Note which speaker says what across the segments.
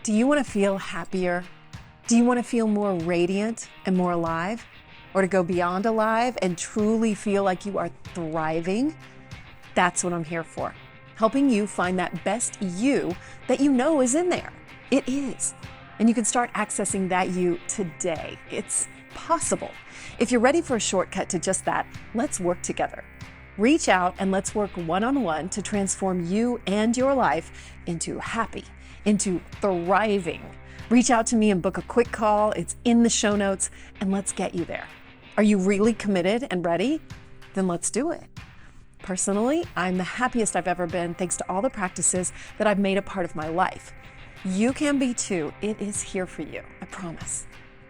Speaker 1: Do you want to feel happier? Do you want to feel more radiant and more alive? Or to go beyond alive and truly feel like you are thriving? That's what I'm here for. Helping you find that best you that you know is in there. It is. And you can start accessing that you today. It's possible. If you're ready for a shortcut to just that, let's work together. Reach out and let's work one-on-one to transform you and your life into happy, into thriving. Reach out to me and book a quick call. It's in the show notes, and let's get you there. Are you really committed and ready? Then let's do it. Personally, I'm the happiest I've ever been thanks to all the practices that I've made a part of my life. You can be too. It is here for you, I promise.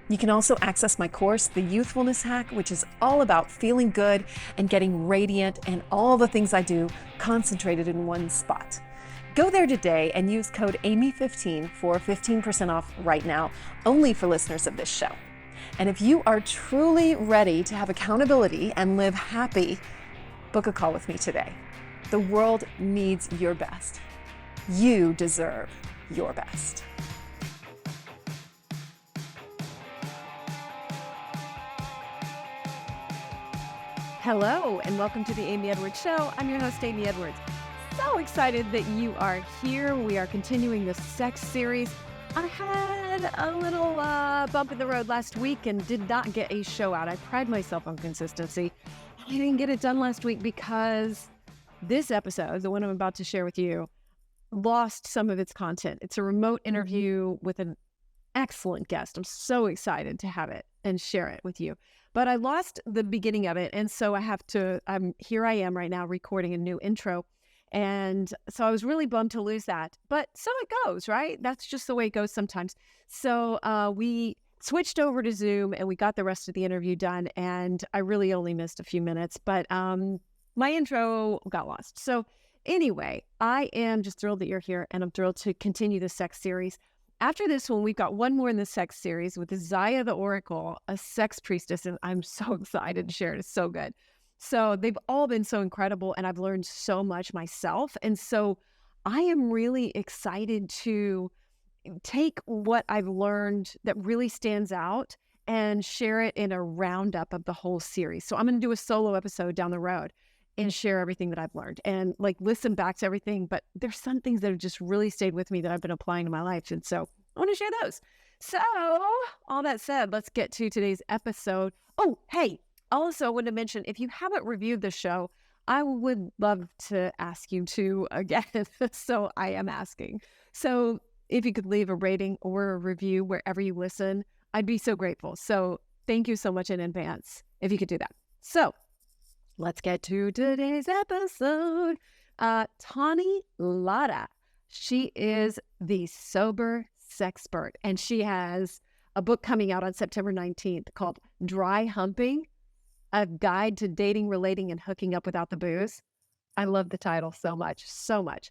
Speaker 1: You can also access my course, The Youthfulness Hack, which is all about feeling good and getting radiant and all the things I do concentrated in one spot. Go there today and use code AMY15 for 15% off right now, only for listeners of this show. And if you are truly ready to have accountability and live happy, book a call with me today. The world needs your best. You deserve your best.
Speaker 2: Hello, and welcome to the Amy Edwards Show. I'm your host, Amy Edwards. So excited that you are here. We are continuing the sex series. I had a little bump in the road last week and did not get a show out. I pride myself on consistency. I didn't get it done last week because this episode, the one I'm about to share with you, lost some of its content. It's a remote interview with an excellent guest. I'm so excited to have it and share it with you. But I lost the beginning of it, and so here I am right now recording a new intro. And so I was really bummed to lose that. But so it goes, right? That's just the way it goes sometimes. So we switched over to Zoom, and we got the rest of the interview done, and I really only missed a few minutes. But my intro got lost. So anyway, I am just thrilled that you're here, and I'm thrilled to continue the sex series. After this one, we've got one more in the sex series with Zaya the Oracle, a sex priestess, and I'm so excited to share it. It's so good. So they've all been so incredible, and I've learned so much myself. And so I am really excited to take what I've learned that really stands out and share it in a roundup of the whole series. So I'm going to do a solo episode down the road and share everything that I've learned and listen back to everything. But there's some things that have just really stayed with me that I've been applying to my life. And so I want to share those. So all that said, let's get to today's episode. Oh, hey, also I wanted to mention, if you haven't reviewed the show, I would love to ask you to again. So I am asking. So if you could leave a rating or a review wherever you listen, I'd be so grateful. So thank you so much in advance if you could do that. So let's get to today's episode. Tawny Lara. She is the Sober Sexpert, and she has a book coming out on September 19th called Dry Humping, A Guide to Dating, Relating, and Hooking Up Without the Booze. I love the title so much, so much.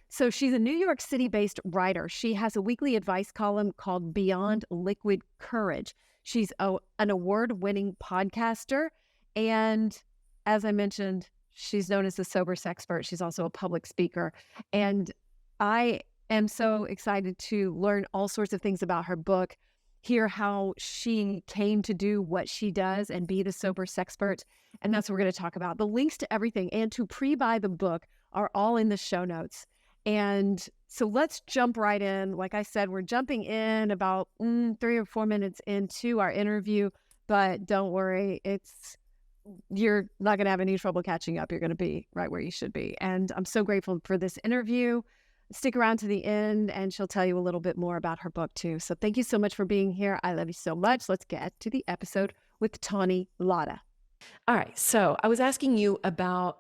Speaker 2: So she's a New York City-based writer. She has a weekly advice column called Beyond Liquid Courage. She's an award-winning podcaster, and as I mentioned, she's known as the Sober Sexpert. She's also a public speaker. And I am so excited to learn all sorts of things about her book, hear how she came to do what she does and be the Sober Sexpert. And that's what we're going to talk about. The links to everything and to pre-buy the book are all in the show notes. And so let's jump right in. Like I said, we're jumping in about 3 or 4 minutes into our interview, but don't worry, you're not going to have any trouble catching up. You're going to be right where you should be. And I'm so grateful for this interview. Stick around to the end and she'll tell you a little bit more about her book too. So thank you so much for being here. I love you so much. Let's get to the episode with Tawny Lara.
Speaker 1: All right. So I was asking you about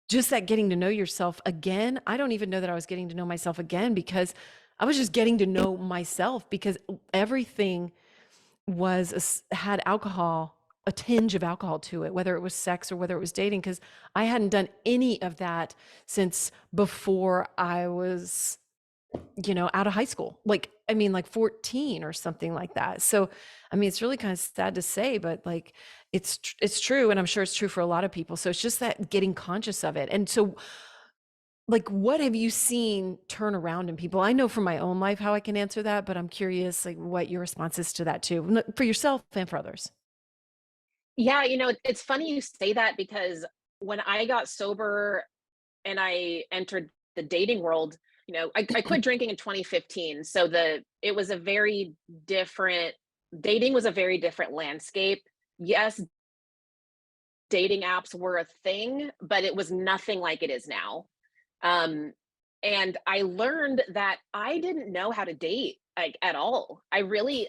Speaker 1: just that getting to know yourself again. I don't even know that I was getting to know myself again because I was just getting to know myself because everything had alcohol, a tinge of alcohol to it, whether it was sex or whether it was dating, because I hadn't done any of that since before I was, out of high school. Like 14 or something like that. So, it's really kind of sad to say, but it's true. And I'm sure it's true for a lot of people. So it's just that getting conscious of it. And so like, what have you seen turn around in people? I know from my own life how I can answer that, but I'm curious, like, what your response is to that too, for yourself and for others.
Speaker 3: Yeah, it's funny you say that because when I got sober and I entered the dating world, I quit drinking in 2015. So it was a very different dating was a very different landscape. Yes, dating apps were a thing, but it was nothing like it is now. Um, and I learned that I didn't know how to date like at all. I really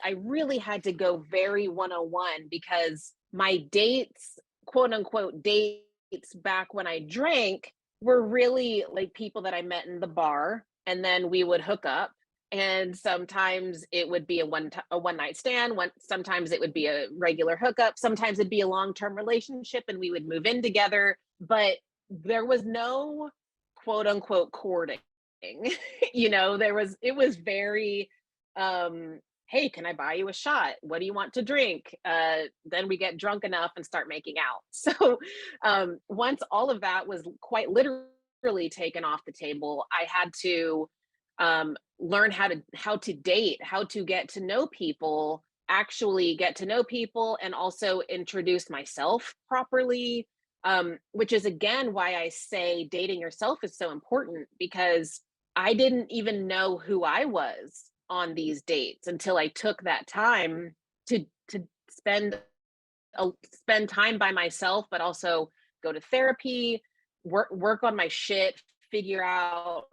Speaker 3: had to go very 101 because my dates, quote unquote dates back when I drank were really like people that I met in the bar and then we would hook up. And sometimes it would be a one night stand. Sometimes it would be a regular hookup. Sometimes it'd be a long term relationship, and we would move in together. But there was no quote unquote courting. It was very hey, can I buy you a shot? What do you want to drink? Then we get drunk enough and start making out. So once all of that was quite literally taken off the table, I had to learn how to date, how to get to know people, actually get to know people, and also introduce myself properly. Which is again why I say dating yourself is so important because I didn't even know who I was on these dates until I took that time to spend time by myself, but also go to therapy, work on my shit, figure out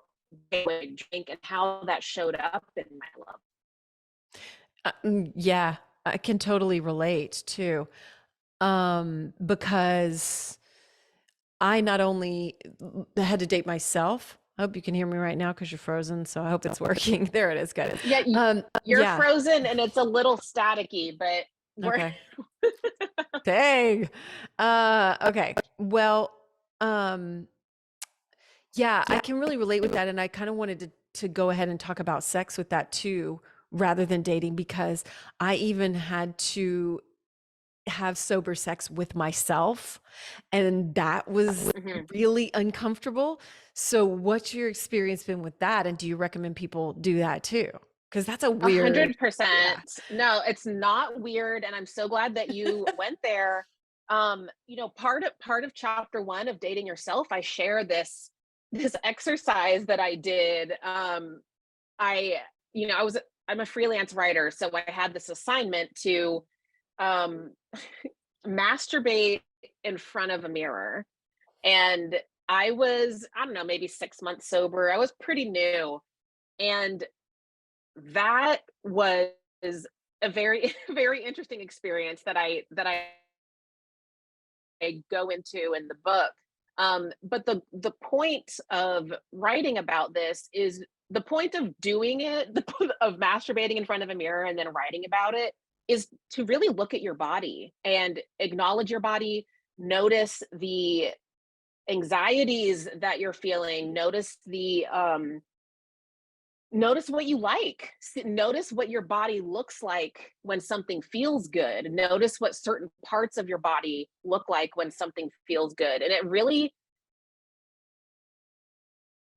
Speaker 3: what I drink and how that showed up in my love.
Speaker 1: Yeah, I can totally relate too. Because I not only had to date myself. I hope you can hear me right now because you're frozen. So I hope it's working. There it is. Good.
Speaker 3: Yeah, you're
Speaker 1: Yeah.
Speaker 3: frozen and it's a little staticky, but we're
Speaker 1: Okay. Dang. Okay. Well, um, yeah, I can really relate with that. And I kind of wanted to go ahead and talk about sex with that too, rather than dating, because I even had to have sober sex with myself, and that was
Speaker 3: Mhm.
Speaker 1: really uncomfortable. So what's your experience been with that, and do you recommend people do that too? Because that's a weird. Yeah.
Speaker 3: 100%. No, it's not weird, and I'm so glad that you went there. Part of chapter 1 of dating yourself, I share this exercise that I did. I you know, I was I'm a freelance writer, so I had this assignment to um masturbate in front of a mirror. And I don't know, maybe 6 months sober. I was pretty new. And that was a very, very interesting experience that I go into in the book. But the point of writing about this is the point of doing it, of masturbating in front of a mirror and then writing about it is to really look at your body and acknowledge your body, notice the anxieties that you're feeling, notice what you like. Notice what your body looks like when something feels good. Notice what certain parts of your body look like when something feels good. And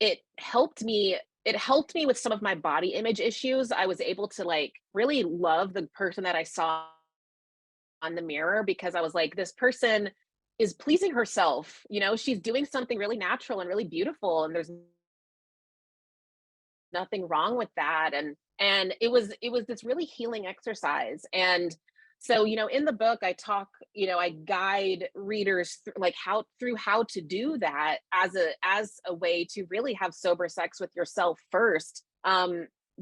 Speaker 3: it helped me with some of my body image issues. I was able to like really love the person that I saw on the mirror because I was like, this person is pleasing herself. She's doing something really natural and really beautiful, and there's nothing wrong with that. And it was this really healing exercise. And so in the book I guide readers through how to do that as a way to really have sober sex with yourself first.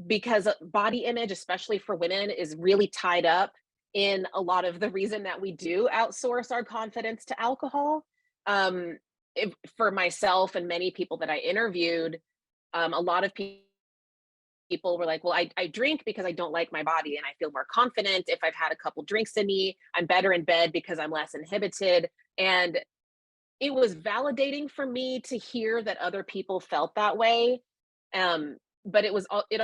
Speaker 3: Because body image, especially for women, is really tied up in a lot of the reason that we do outsource our confidence to alcohol. um for myself and many people that I interviewed, a lot of people were like, well, I drink because I don't like my body and I feel more confident if I've had a couple drinks in me. I'm better in bed because I'm less inhibited. And it was validating for me to hear that other people felt that way. But it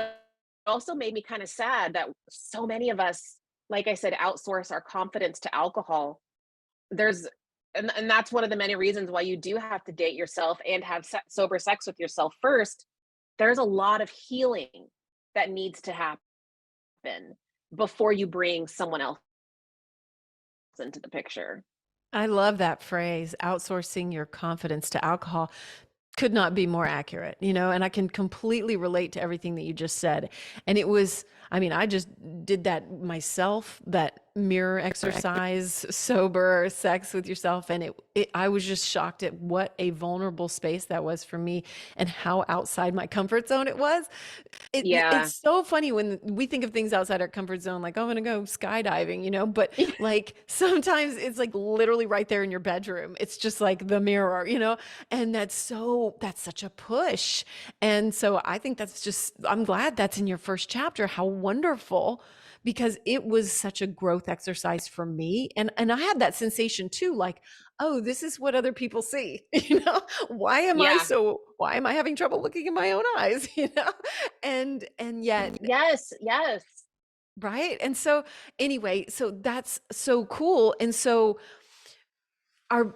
Speaker 3: also made me kind of sad that so many of us, like I said, outsource our confidence to alcohol. There's and that's one of the many reasons why you do have to date yourself and have sober sex with yourself first. There's a lot of healing that needs to happen before you bring someone else into the picture.
Speaker 2: I love that phrase, outsourcing your confidence to alcohol. Could not be more accurate, and I can completely relate to everything that you just said. And it was, I just did that myself, that mirror exercise, sober sex with yourself. And I was just shocked at what a vulnerable space that was for me and how outside my comfort zone it was.
Speaker 3: Yeah.
Speaker 2: It's so funny when we think of things outside our comfort zone, like, oh, I'm going to go skydiving, but like sometimes it's like literally right there in your bedroom. It's just like the mirror, and that's such a push. And so I think I'm glad that's in your first chapter. How wonderful, because it was such a growth exercise for me. And I had that sensation too, like, oh, this is what other people see, why am I having trouble looking in my own eyes, and yet,
Speaker 3: Yes. Yes.
Speaker 2: right. And so anyway, so that's so cool. And so our,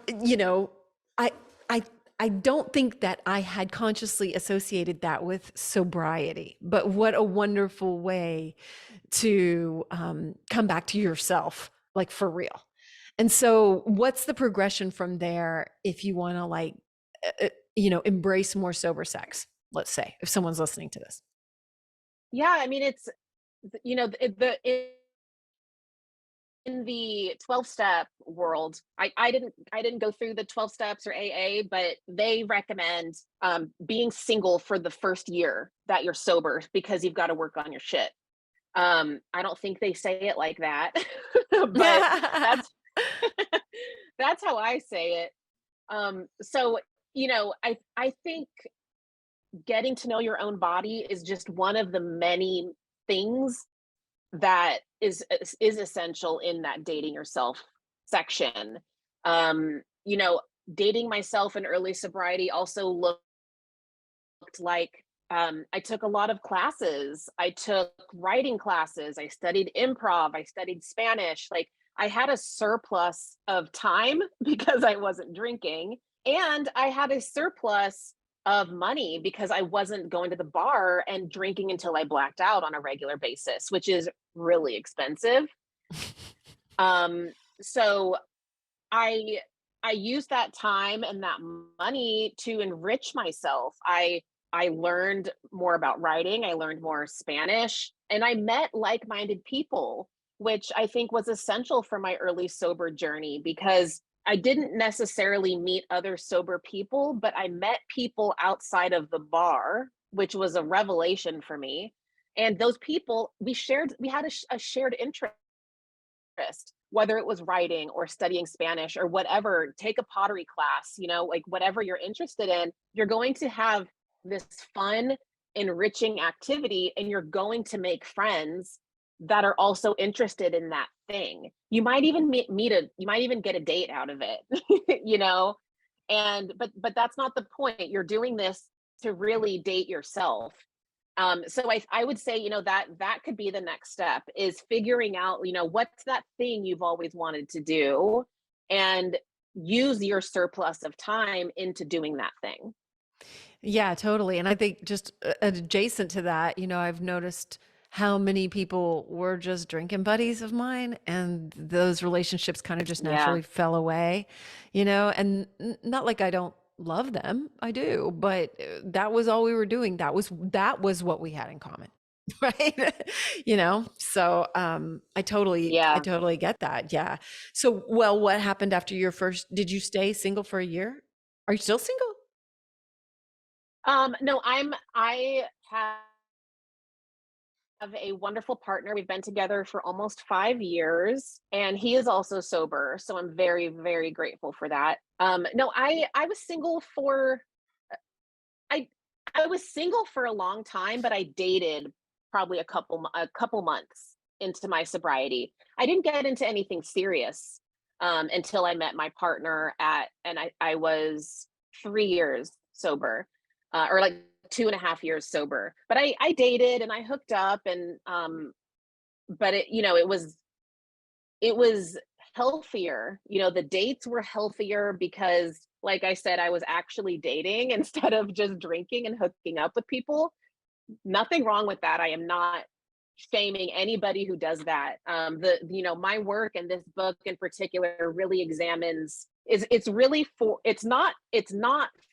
Speaker 2: I, I, I don't think that I had consciously associated that with sobriety, but what a wonderful way to come back to yourself, like for real. And so what's the progression from there if you want to embrace more sober sex, let's say, if someone's listening to this?
Speaker 3: Yeah. It's, in the 12-step world, I didn't go through the 12 steps or AA, but they recommend being single for the first year that you're sober because you've got to work on your shit. I don't think they say it like that, but that's that's how I say it. So I think getting to know your own body is just one of the many things that is essential in that dating yourself section. Um, you know, Dating myself in early sobriety also looked like I took a lot of classes. I took writing classes. I studied improv. I studied Spanish. Like I had a surplus of time because I wasn't drinking. And I had a surplus of money because I wasn't going to the bar and drinking until I blacked out on a regular basis, which is really expensive. So I I used that time and that money to enrich myself. I learned more about writing, I learned more Spanish, and I met like-minded people, which I think was essential for my early sober journey because I didn't necessarily meet other sober people, but I met people outside of the bar, which was a revelation for me. And those people, we had a shared interest, whether it was writing or studying Spanish or whatever. Take a pottery class, like whatever you're interested in, you're going to have this fun, enriching activity, and you're going to make friends that are also interested in that thing. You might even you might even get a date out of it, And but that's not the point. You're doing this to really date yourself. So I would say, that could be the next step, is figuring out, what's that thing you've always wanted to do, and use your surplus of time into doing that thing.
Speaker 2: Yeah, totally. And I think just adjacent to that, I've noticed how many people were just drinking buddies of mine, and those relationships kind of just
Speaker 3: Yeah.
Speaker 2: naturally fell away, and not like I don't love them. I do, but that was all we were doing. That was what we had in common. Right. So I
Speaker 3: Yeah.
Speaker 2: totally get that. Yeah. So, well, what happened after did you stay single for a year? Are you still single?
Speaker 3: No, I have a wonderful partner. We've been together for almost 5 years, and he is also sober. So I'm very, very grateful for that. No, I was single for I I was single for a long time, but I dated probably a couple months into my sobriety. I didn't get into anything serious until I met my partner and I was 3 years sober, or like 2.5 years sober. But I dated and I hooked up, and but it was healthier. You know, the dates were healthier because, like I said, I was actually dating instead of just drinking and hooking up with people. Nothing wrong with that. I am not shaming anybody who does that. My work and this book in particular really examines, it's really for, it's not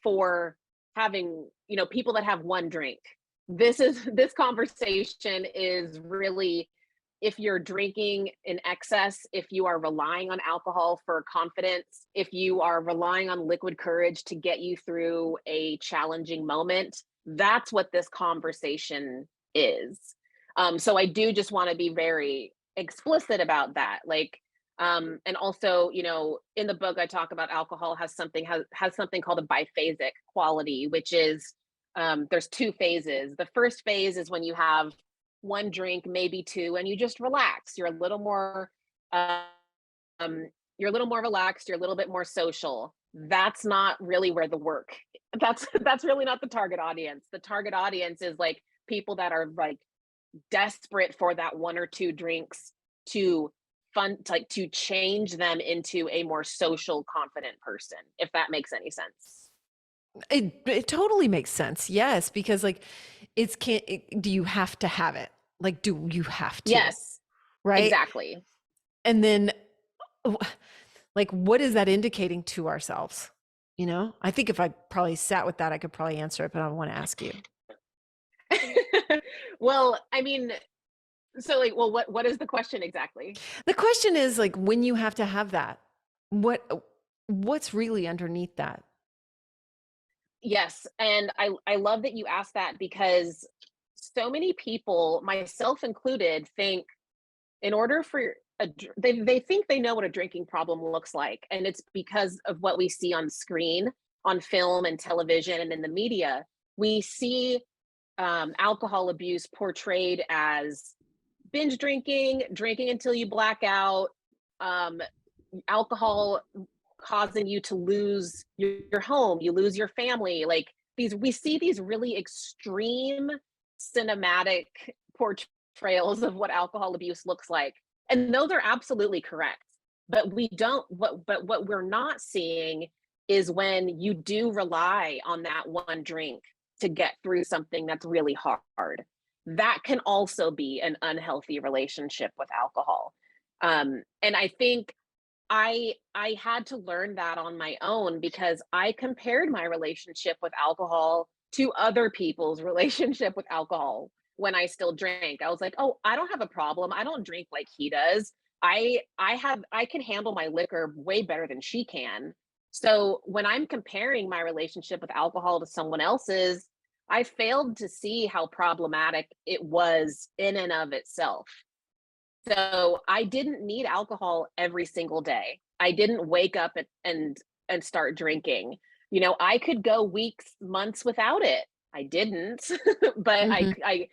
Speaker 3: for having, people that have one drink. This conversation is really, if you're drinking in excess, if you are relying on alcohol for confidence, if you are relying on liquid courage to get you through a challenging moment, that's what this conversation is. So I do just want to be very explicit about that. And also, in the book, I talk about alcohol has something called a biphasic quality, which is, there's two phases. The first phase is when you have one drink, maybe two, and you just relax. You're a little more, relaxed. You're a little bit more social. That's not really where the work. That's really not the target audience. The target audience is like people that are like desperate for that one or two drinks to change them into a more social, confident person, if that makes any sense.
Speaker 1: It totally makes sense. Yes, because like do you have to have it? Like, do you have to?
Speaker 3: Yes.
Speaker 1: Right?
Speaker 3: Exactly.
Speaker 1: And then like, what is that indicating to ourselves? I think if I probably sat with that, I could probably answer it, but I want to ask you.
Speaker 3: Well, I mean, so like, well, what is the question exactly?
Speaker 1: The question is like, when you have to have that, what's really underneath that?
Speaker 3: Yes. And I love that you asked that, because so many people, myself included, think in order for they think they know what a drinking problem looks like. And it's because of what we see on screen, on film and television and in the media. We see alcohol abuse portrayed as binge drinking until you black out, alcohol causing you to lose your home, you lose your family. Like we see these really extreme cinematic portrayals of what alcohol abuse looks like. And those are absolutely correct. But what we're not seeing is when you do rely on that one drink to get through something that's really hard. That can also be an unhealthy relationship with alcohol. And I think I had to learn that on my own, because I compared my relationship with alcohol to other people's relationship with alcohol when I still drank. I was like, oh, I don't have a problem. I don't drink like he does. I can handle my liquor way better than she can. So when I'm comparing my relationship with alcohol to someone else's, I failed to see how problematic it was in and of itself. So I didn't need alcohol every single day. I didn't wake up and start drinking. I could go weeks, months without it. I didn't, but I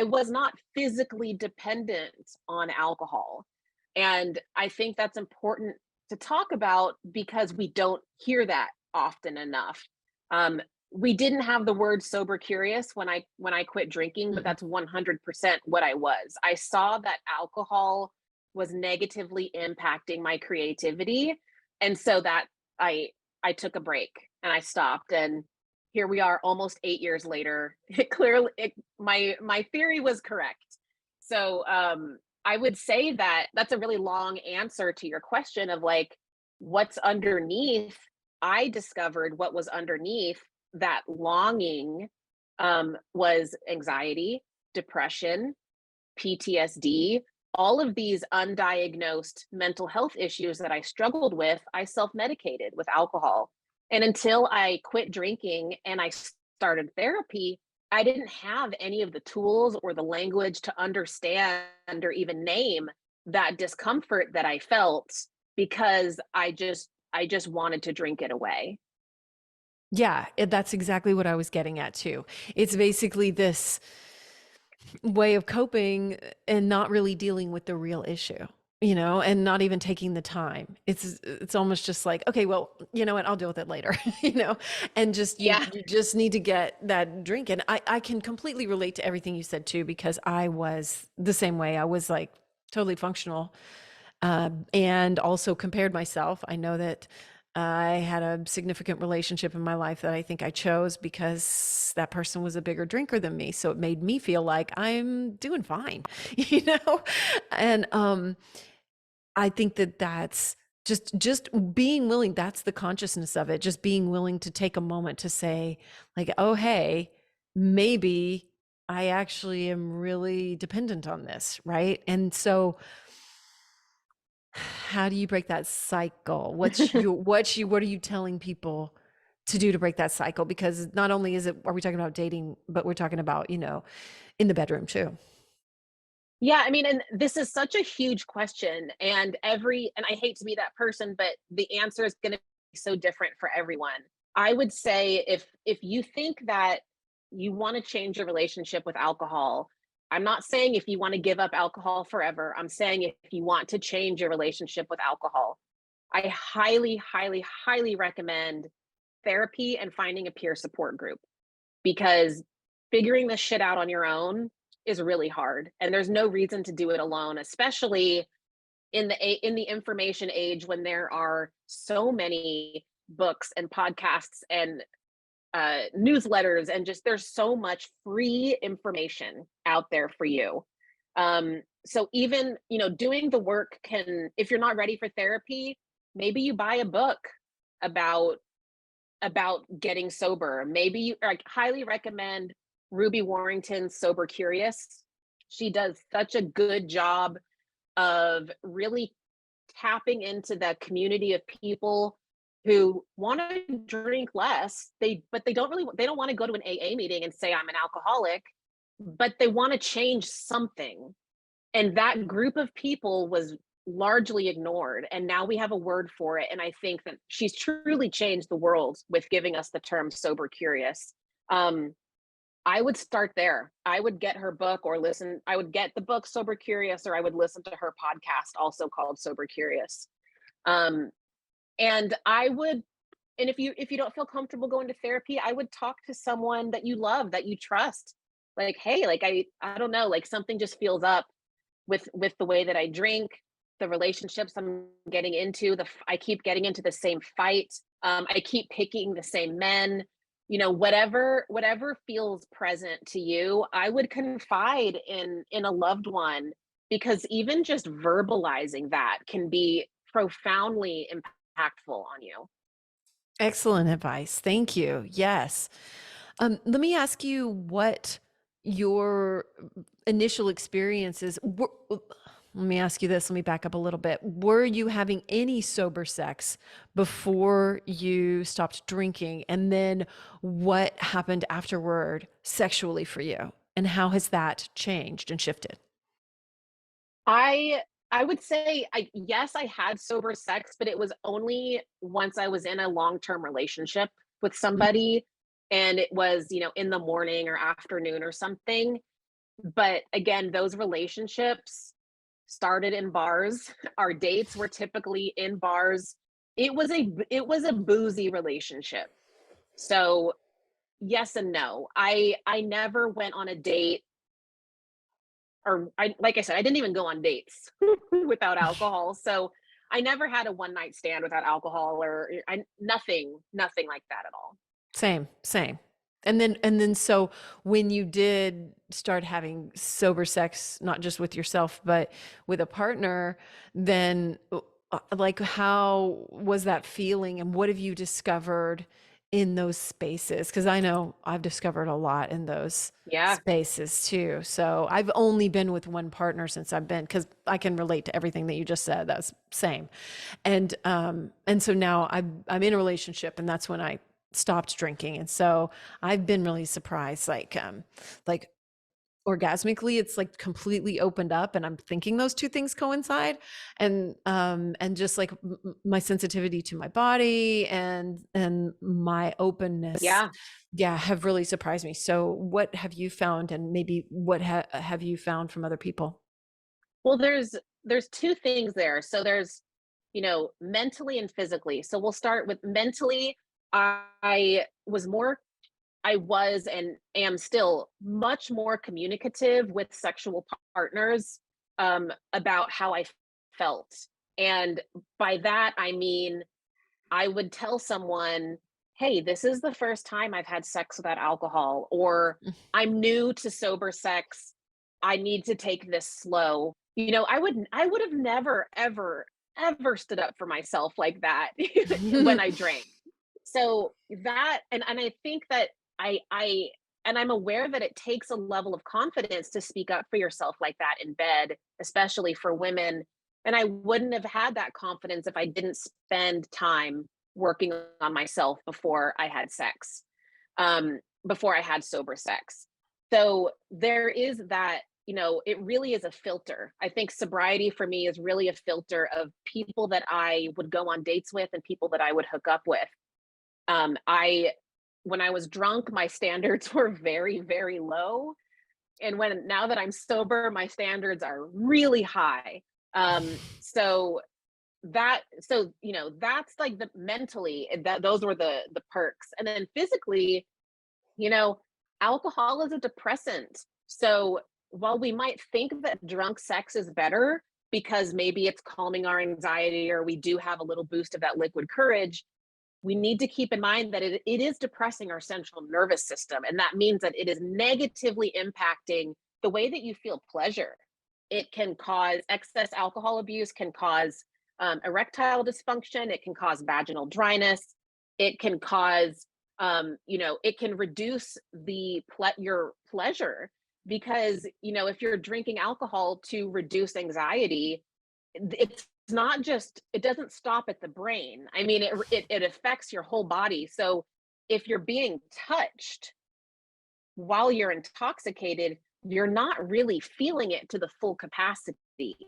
Speaker 3: was not physically dependent on alcohol. And I think that's important to talk about, because we don't hear that often enough. We didn't have the word sober curious when I quit drinking, but that's 100% what I was. I saw that alcohol was negatively impacting my creativity. And so that I took a break and I stopped, and here we are almost 8 years later. My theory was correct. So I would say that that's a really long answer to your question of like, what's underneath. I discovered what was underneath that longing was anxiety, depression, PTSD, all of these undiagnosed mental health issues that I struggled with. I self-medicated with alcohol. And until I quit drinking and I started therapy, I didn't have any of the tools or the language to understand or even name that discomfort that I felt, because I just wanted to drink it away.
Speaker 1: Yeah, that's exactly what I was getting at too. It's basically this way of coping and not really dealing with the real issue, and not even taking the time. It's almost just like, okay, well, you know what, I'll deal with it later, and just, you just need to get that drink. And I can completely relate to everything you said too, because I was the same way. I was like totally functional and also compared myself. I know that I had a significant relationship in my life that I think I chose because that person was a bigger drinker than me. So it made me feel like I'm doing fine, you know? And I think that that's just being willing, that's the consciousness of it, just being willing to take a moment to say like, oh, hey, maybe I actually am really dependent on this, right? And so how do you break that cycle? What are you telling people to do to break that cycle? Because not only are we talking about dating, but we're talking about, in the bedroom too.
Speaker 3: Yeah, I mean, and this is such a huge question, and I hate to be that person, but the answer is going to be so different for everyone. I would say if you think that you want to change your relationship with alcohol, I'm not saying if you want to give up alcohol forever. I'm saying if you want to change your relationship with alcohol, I highly, highly, highly recommend therapy and finding a peer support group, because figuring this shit out on your own is really hard, and there's no reason to do it alone, especially in the information age when there are so many books and podcasts and newsletters, and just there's so much free information out there for you. So even doing the work can, if you're not ready for therapy, maybe you buy a book about getting sober. Maybe you highly recommend Ruby Warrington's Sober Curious. She does such a good job of really tapping into the community of people who want to drink less. But they don't want to go to an AA meeting and say I'm an alcoholic, but they want to change something. And that group of people was largely ignored, and now we have a word for it, and I think that she's truly changed the world with giving us the term sober curious. I would start there. I would get her book or listen. I would get the book Sober Curious, or I would listen to her podcast, also called Sober Curious. And I would, and if you don't feel comfortable going to therapy, I would talk to someone that you love, that you trust. Like, hey, like I don't know, like something just feels up with the way that I drink, the relationships I'm getting into. I keep getting into the same fight. I keep picking the same men. Whatever feels present to you, I would confide in a loved one, because even just verbalizing that can be profoundly impactful on you.
Speaker 1: Excellent advice. Thank you. Yes. Let me ask you what your initial experiences were. Let me ask you this. Let me back up a little bit. Were you having any sober sex before you stopped drinking? And then what happened afterward sexually for you? And how has that changed and shifted?
Speaker 3: I would say yes, I had sober sex, but it was only once I was in a long-term relationship with somebody, and it was, in the morning or afternoon or something. But again, those relationships started in bars. Our dates were typically in bars. It was a boozy relationship. So yes and no. I never went on a date, or like I said, I didn't even go on dates without alcohol. So I never had a one night stand without alcohol, or nothing like that at all.
Speaker 1: Same, same. And then so when you did start having sober sex, not just with yourself, but with a partner, then like how was that feeling, and what have you discovered in those spaces? Because I know I've discovered a lot in those
Speaker 3: Yeah.
Speaker 1: spaces too. So I've only been with one partner since I've been, because I can relate to everything that you just said. That's same. And so now I'm in a relationship, and that's when I stopped drinking. And so I've been really surprised, like orgasmically, it's like completely opened up, and I'm thinking those two things coincide. And just like my sensitivity to my body and my openness,
Speaker 3: Yeah.
Speaker 1: yeah, have really surprised me. So what have you found, and maybe what have you found from other people?
Speaker 3: Well, there's two things there. So there's, mentally and physically. So we'll start with mentally. I was more I was and am still much more communicative with sexual partners, about how I felt. And by that, I mean, I would tell someone, hey, this is the first time I've had sex without alcohol, or I'm new to sober sex. I need to take this slow. You know, I would have never, ever, ever stood up for myself like that when I drank. So that, and I think that and I'm aware that it takes a level of confidence to speak up for yourself like that in bed, especially for women. And I wouldn't have had that confidence if I didn't spend time working on myself before I had sex, before I had sober sex. So there is that, you know, it really is a filter. I think sobriety for me is really a filter of people that I would go on dates with and people that I would hook up with. When I was drunk, my standards were very, very low. And now that I'm sober, my standards are really high. So you know, that's like the mentally, those were the perks. And then physically, you know, alcohol is a depressant. So while we might think that drunk sex is better because maybe it's calming our anxiety, or we do have a little boost of that liquid courage, we need to keep in mind that it is depressing our central nervous system. And that means that it is negatively impacting the way that you feel pleasure. It can cause excess alcohol abuse, can cause erectile dysfunction. It can cause vaginal dryness. It can cause, you know, it can reduce your pleasure, because, you know, if you're drinking alcohol to reduce anxiety, it's not just, it doesn't stop at the brain. I mean, it affects your whole body. So if you're being touched while you're intoxicated, you're not really feeling it to the full capacity.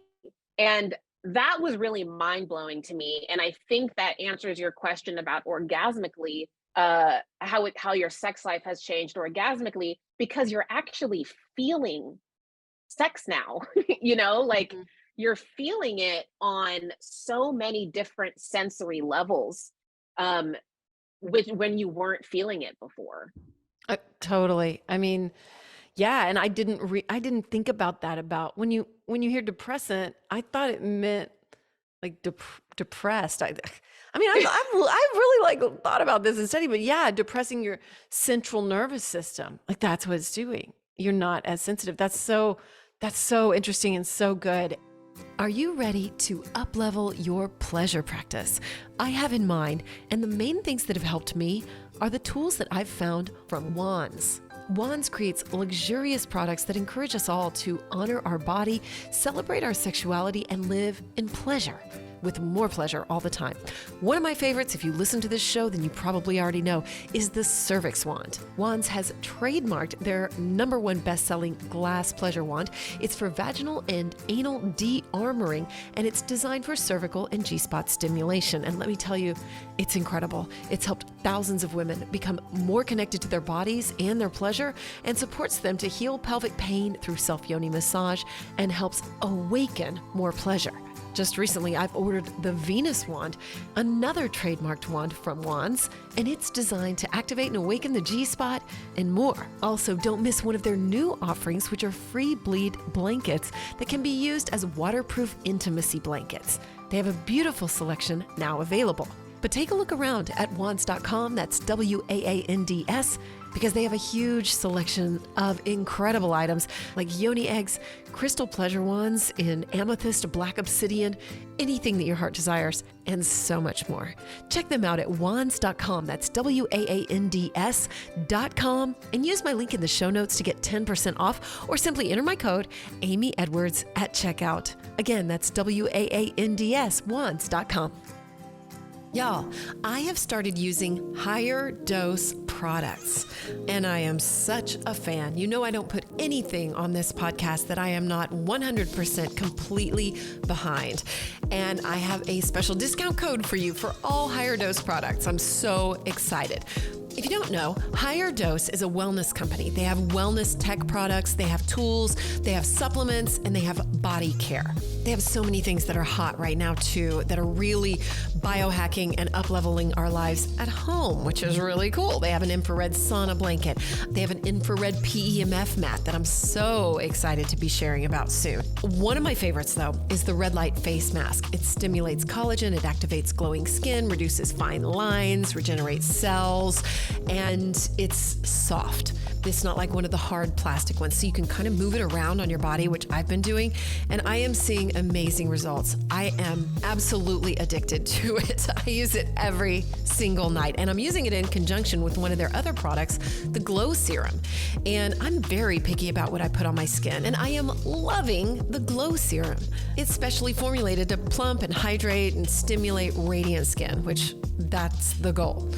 Speaker 3: And that was really mind-blowing to me. And I think that answers your question about orgasmically, how your sex life has changed orgasmically, because you're actually feeling sex now, you know, like you're feeling it on so many different sensory levels, when you weren't feeling it before.
Speaker 2: Totally. I mean, yeah, and I didn't think about that. About when you hear depressant, I thought it meant like depressed. I mean, I've really like thought about this and studied, but yeah, depressing your central nervous system, like that's what it's doing. You're not as sensitive. That's so interesting and so good. Are you ready to up-level your pleasure practice? I have in mind, and the main things that have helped me are the tools that I've found from Wands. Wands creates luxurious products that encourage us all to honor our body, celebrate our sexuality, and live in pleasure, with more pleasure all the time. One of my favorites, if you listen to this show, then you probably already know, is the CERVIX Wand. Wands has trademarked their #1 best-selling glass pleasure wand. It's for vaginal and anal de-armoring, and it's designed for cervical and G-spot stimulation. And let me tell you, it's incredible. It's helped thousands of women become more connected to their bodies and their pleasure, and supports them to heal pelvic pain through self-yoni massage, and helps awaken more pleasure. Just recently, I've ordered the Venus wand, another trademarked wand from Wands, and it's designed to activate and awaken the G-spot and more. Also, don't miss one of their new offerings, which are free bleed blankets that can be used as waterproof intimacy blankets. They have a beautiful selection now available. But take a look around at wands.com, that's WAANDS, because they have a huge selection of incredible items like yoni eggs, crystal pleasure wands in amethyst, black obsidian, anything that your heart desires, and so much more. Check them out at wands.com, that's WAANDS.com, and use my link in the show notes to get 10% off, or simply enter my code Amy Edwards at checkout. Again, that's WAANDS, wands.com. Y'all, I have started using higher dose products, and I am such a fan. You know, I don't put anything on this podcast that I am not 100% completely behind. And I have a special discount code for you for all higher dose products. I'm so excited. If you don't know, Higher Dose is a wellness company. They have wellness tech products, they have tools, they have supplements, and they have body care. They have so many things that are hot right now too, that are really biohacking and up-leveling our lives at home, which is really cool. They have an infrared sauna blanket. They have an
Speaker 4: infrared PEMF mat that I'm so excited to be sharing about soon. One of my favorites, though, is the red light face mask. It stimulates collagen, it activates glowing skin, reduces fine lines, regenerates cells, and it's soft. It's not like one of the hard plastic ones, so you can kind of move it around on your body, which I've been doing, and I am seeing amazing results. I am absolutely addicted to it. I use it every single night, and I'm using it in conjunction with one of their other products, the Glow Serum. And I'm very picky about what I put on my skin, and I am loving the Glow Serum. It's specially formulated to plump and hydrate and stimulate radiant skin, which that's the goal.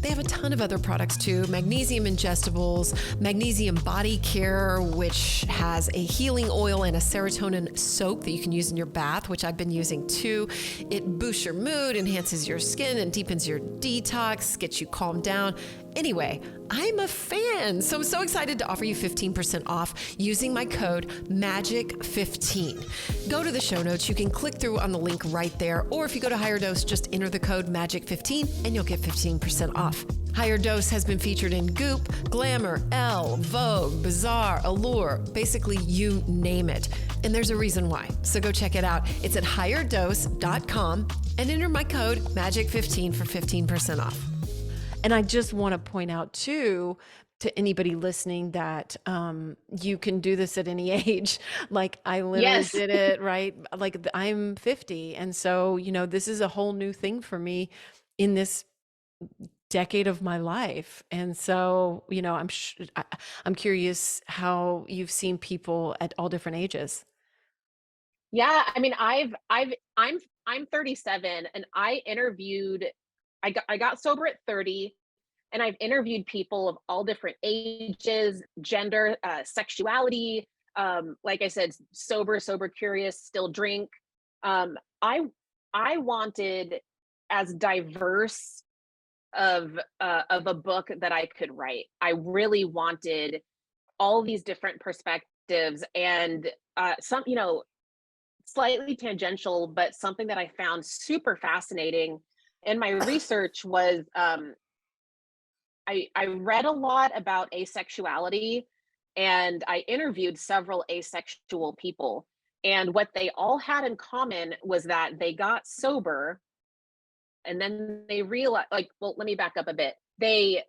Speaker 4: They have a ton of other products too. Magnesium ingestibles, magnesium body care, which has a healing oil and a serotonin soap that you can use in your bath, which I've been using too. It boosts your mood, enhances your skin, and deepens your detox, gets you calmed down. Anyway, I'm a fan, so I'm so excited to offer you 15% off using my code MAGIC15. Go to the show notes. You can click through on the link right there, or if you go to Higher Dose, just enter the code MAGIC15 and you'll get 15% off. Higher Dose has been featured in Goop, Glamour, Elle, Vogue, Bazaar, Allure, basically you name it. And there's a reason why. So go check it out. It's at higherdose.com and enter my code MAGIC15 for 15% off.
Speaker 1: And I just want to point out too, to anybody listening, that you can do this at any age. Like I literally did it, right? Like I'm 50. And so, you know, this is a whole new thing for me in this decade of my life. And so, you know, I'm curious how you've seen people at all different ages.
Speaker 3: Yeah, I mean, I'm 37, and I got sober at 30, and I've interviewed people of all different ages, gender, sexuality. Like I said, sober, curious, still drink. I wanted as diverse of a book that I could write. I really wanted all these different perspectives, and some, you know, slightly tangential, but something that I found super fascinating in my research was I read a lot about asexuality, and I interviewed several asexual people. And what they all had in common was that they got sober, and then they realized, like, well, let me back up a bit. They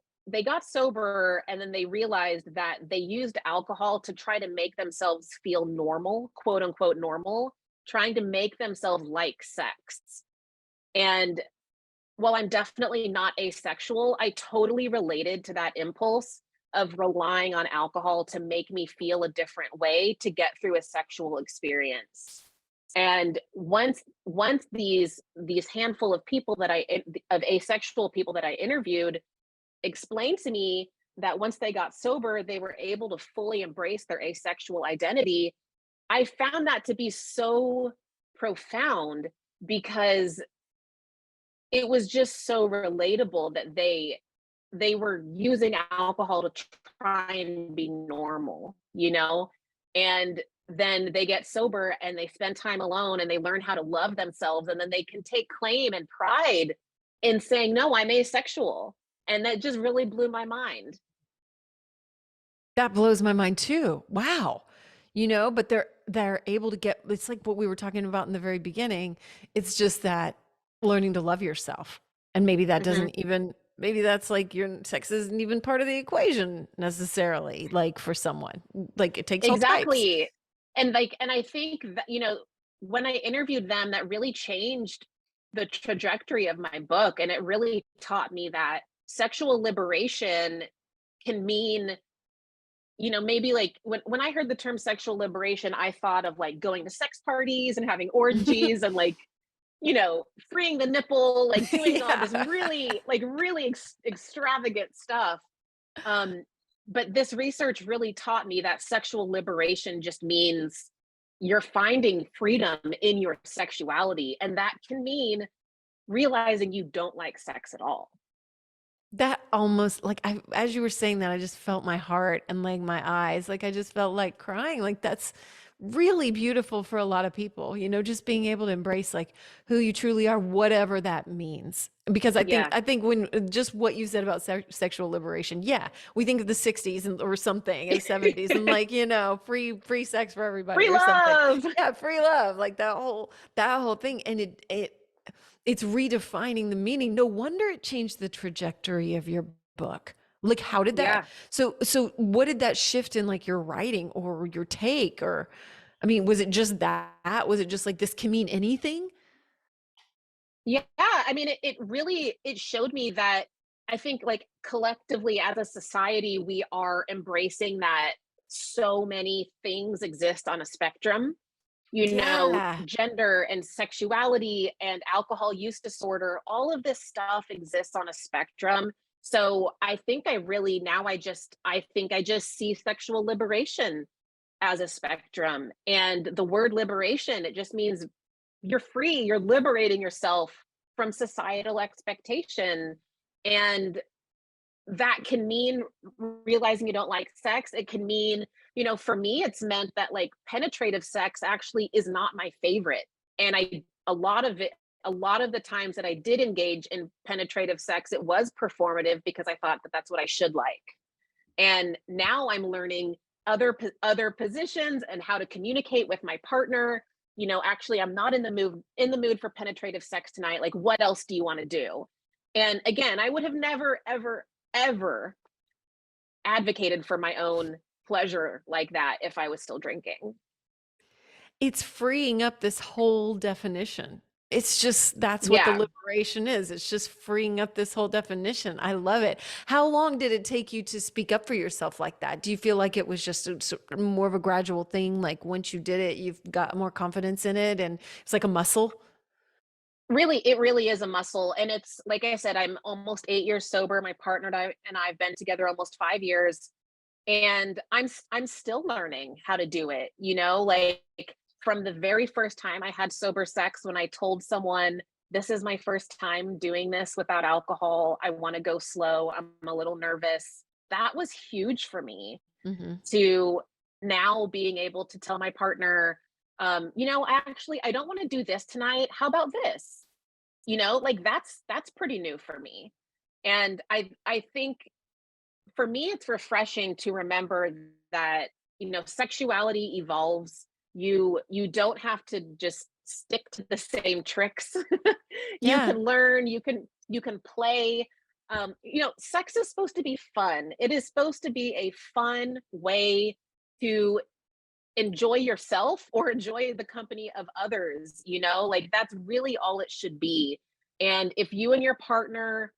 Speaker 3: got sober, and then they realized that they used alcohol to try to make themselves feel normal, quote unquote normal, trying to make themselves like sex. And while I'm definitely not asexual, I totally related to that impulse of relying on alcohol to make me feel a different way to get through a sexual experience. And once these handful of people of asexual people that I interviewed explained to me that once they got sober, they were able to fully embrace their asexual identity, I found that to be so profound, because it was just so relatable that they were using alcohol to try and be normal, you know? And then they get sober and they spend time alone and they learn how to love themselves, and then they can take claim and pride in saying, no, I'm asexual. And that just really blew my mind.
Speaker 1: That blows my mind too. Wow. You know, but they're able to get, it's like what we were talking about in the very beginning. It's just that learning to love yourself. And maybe that doesn't even, maybe that's like your sex isn't even part of the equation necessarily, like for someone. Like it takes all types.
Speaker 3: Exactly. And I think that, you know, when I interviewed them, that really changed the trajectory of my book. And it really taught me that sexual liberation can mean, you know, maybe like when I heard the term sexual liberation, I thought of like going to sex parties and having orgies and like, you know, freeing the nipple, like doing all this really extravagant stuff. But this research really taught me that sexual liberation just means you're finding freedom in your sexuality. And that can mean realizing you don't like sex at all.
Speaker 1: That almost like as you were saying that, I just felt my heart and like my eyes, like I just felt like crying. Like that's
Speaker 4: really beautiful for a lot of people, just being able to embrace like who you truly are, whatever that means. Because
Speaker 3: Yeah.
Speaker 4: I think when just what you said about sexual liberation, yeah, we think of the 60s or something, and 70s, and like, free sex for everybody
Speaker 3: Free
Speaker 4: or something.
Speaker 3: love.
Speaker 4: Yeah, free love, like that whole thing. And it's redefining the meaning. No wonder it changed the trajectory of your book. Like, how did that,
Speaker 3: Yeah.
Speaker 4: so what did that shift in like your writing or your take? Or, I mean, was it just that? Was it just like this can mean anything?
Speaker 3: Yeah, I mean, it really it showed me that I think like collectively as a society, we are embracing that so many things exist on a spectrum.
Speaker 4: Yeah.
Speaker 3: Gender and sexuality and alcohol use disorder, all of this stuff exists on a spectrum. So I think I really now I think I just see sexual liberation as a spectrum. And the word liberation, it just means you're free, you're liberating yourself from societal expectation. And that can mean realizing you don't like sex. It can mean, for me, it's meant that like penetrative sex actually is not my favorite. And a lot of the times that I did engage in penetrative sex, it was performative because I thought that that's what I should like. And now I'm learning other positions and how to communicate with my partner. Actually, I'm not in the mood for penetrative sex tonight. Like, what else do you want to do? And again, I would have never, ever, ever advocated for my own pleasure like that if I was still drinking.
Speaker 4: It's freeing up this whole definition. It's just, that's what the
Speaker 3: Yeah.
Speaker 4: liberation is. It's just freeing up this whole definition. I love it. How long did it take you to speak up for yourself like that? Do you feel like it was just more of a gradual thing? Like once you did it, you've got more confidence in it and it's like a muscle?
Speaker 3: Really, it really is a muscle. And it's like I said, I'm almost 8 years sober. My partner and I have been together almost 5 years. And I'm still learning how to do it, like from the very first time I had sober sex, when I told someone, this is my first time doing this without alcohol, I want to go slow, I'm a little nervous. That was huge for me.
Speaker 4: Hmm.
Speaker 3: To now being able to tell my partner, actually I don't want to do this tonight, how about this? Like that's pretty new for me. And I think for me, it's refreshing to remember that, sexuality evolves. You don't have to just stick to the same tricks. You
Speaker 4: Yeah.
Speaker 3: can learn, you can play. Sex is supposed to be fun. It is supposed to be a fun way to enjoy yourself or enjoy the company of others, like that's really all it should be. And if you and your partner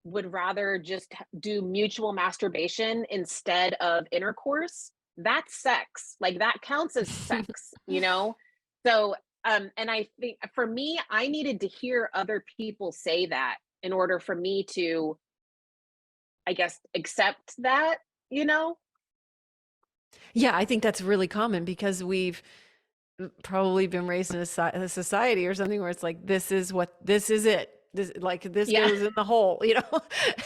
Speaker 3: would rather just do mutual masturbation instead of intercourse, that's sex. Like that counts as sex. So, and I think for me, I needed to hear other people say that in order for me to, I guess, accept that, you know?
Speaker 4: Yeah, I think that's really common because we've probably been raised in a society or something where it's like, this is it. This
Speaker 3: Yeah.
Speaker 4: goes in the hole, and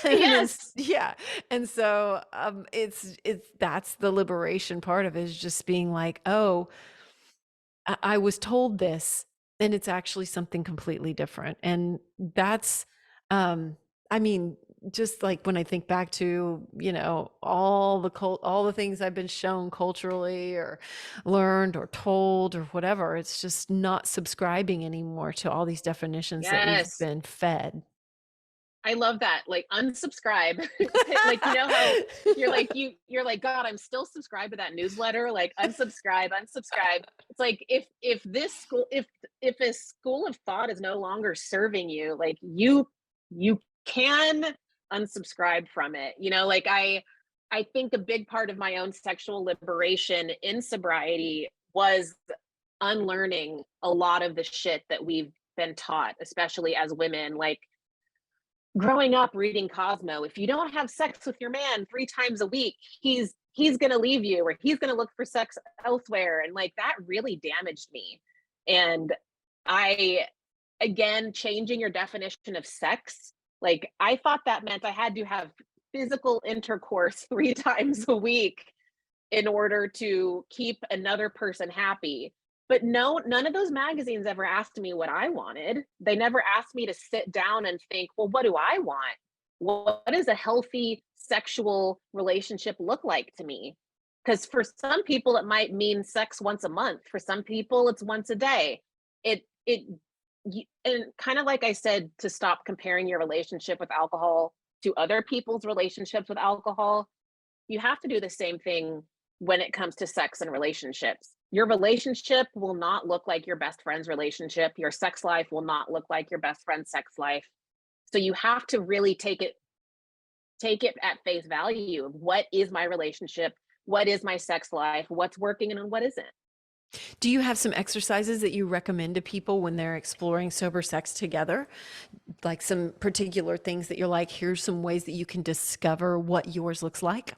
Speaker 4: then,
Speaker 3: Yes.
Speaker 4: yeah. And so, that's the liberation part of it, is just being like, oh, I was told this, and it's actually something completely different. And that's, I mean, just like when I think back to, all the things I've been shown culturally or learned or told or whatever, it's just not subscribing anymore to all these definitions that we've
Speaker 3: Yes.
Speaker 4: been fed.
Speaker 3: I love that. Like unsubscribe. Like how you're like, God, I'm still subscribed to that newsletter. Like unsubscribe, unsubscribe. It's like if this school if a school of thought is no longer serving you, like you can unsubscribe from it. Like I think a big part of my own sexual liberation in sobriety was unlearning a lot of the shit that we've been taught, especially as women. Like growing up reading Cosmo, if you don't have sex with your man 3 times a week, he's going to leave you, or he's going to look for sex elsewhere. And like that really damaged me. And I, again, changing your definition of sex, like I thought that meant I had to have physical intercourse 3 times a week. in order to keep another person happy. But no, none of those magazines ever asked me what I wanted. They never asked me to sit down and think, well, what do I want? What does a healthy sexual relationship look like to me? Because for some people, it might mean sex once a month. For some people, it's once a day. It and kind of like I said, to stop comparing your relationship with alcohol to other people's relationships with alcohol, you have to do the same thing when it comes to sex and relationships. Your relationship will not look like your best friend's relationship. Your sex life will not look like your best friend's sex life. So you have to really take it at face value of what is my relationship, what is my sex life, what's working and what isn't.
Speaker 4: Do you have some exercises that you recommend to people when they're exploring sober sex together? Like some particular things that you're like, here's some ways that you can discover what yours looks like?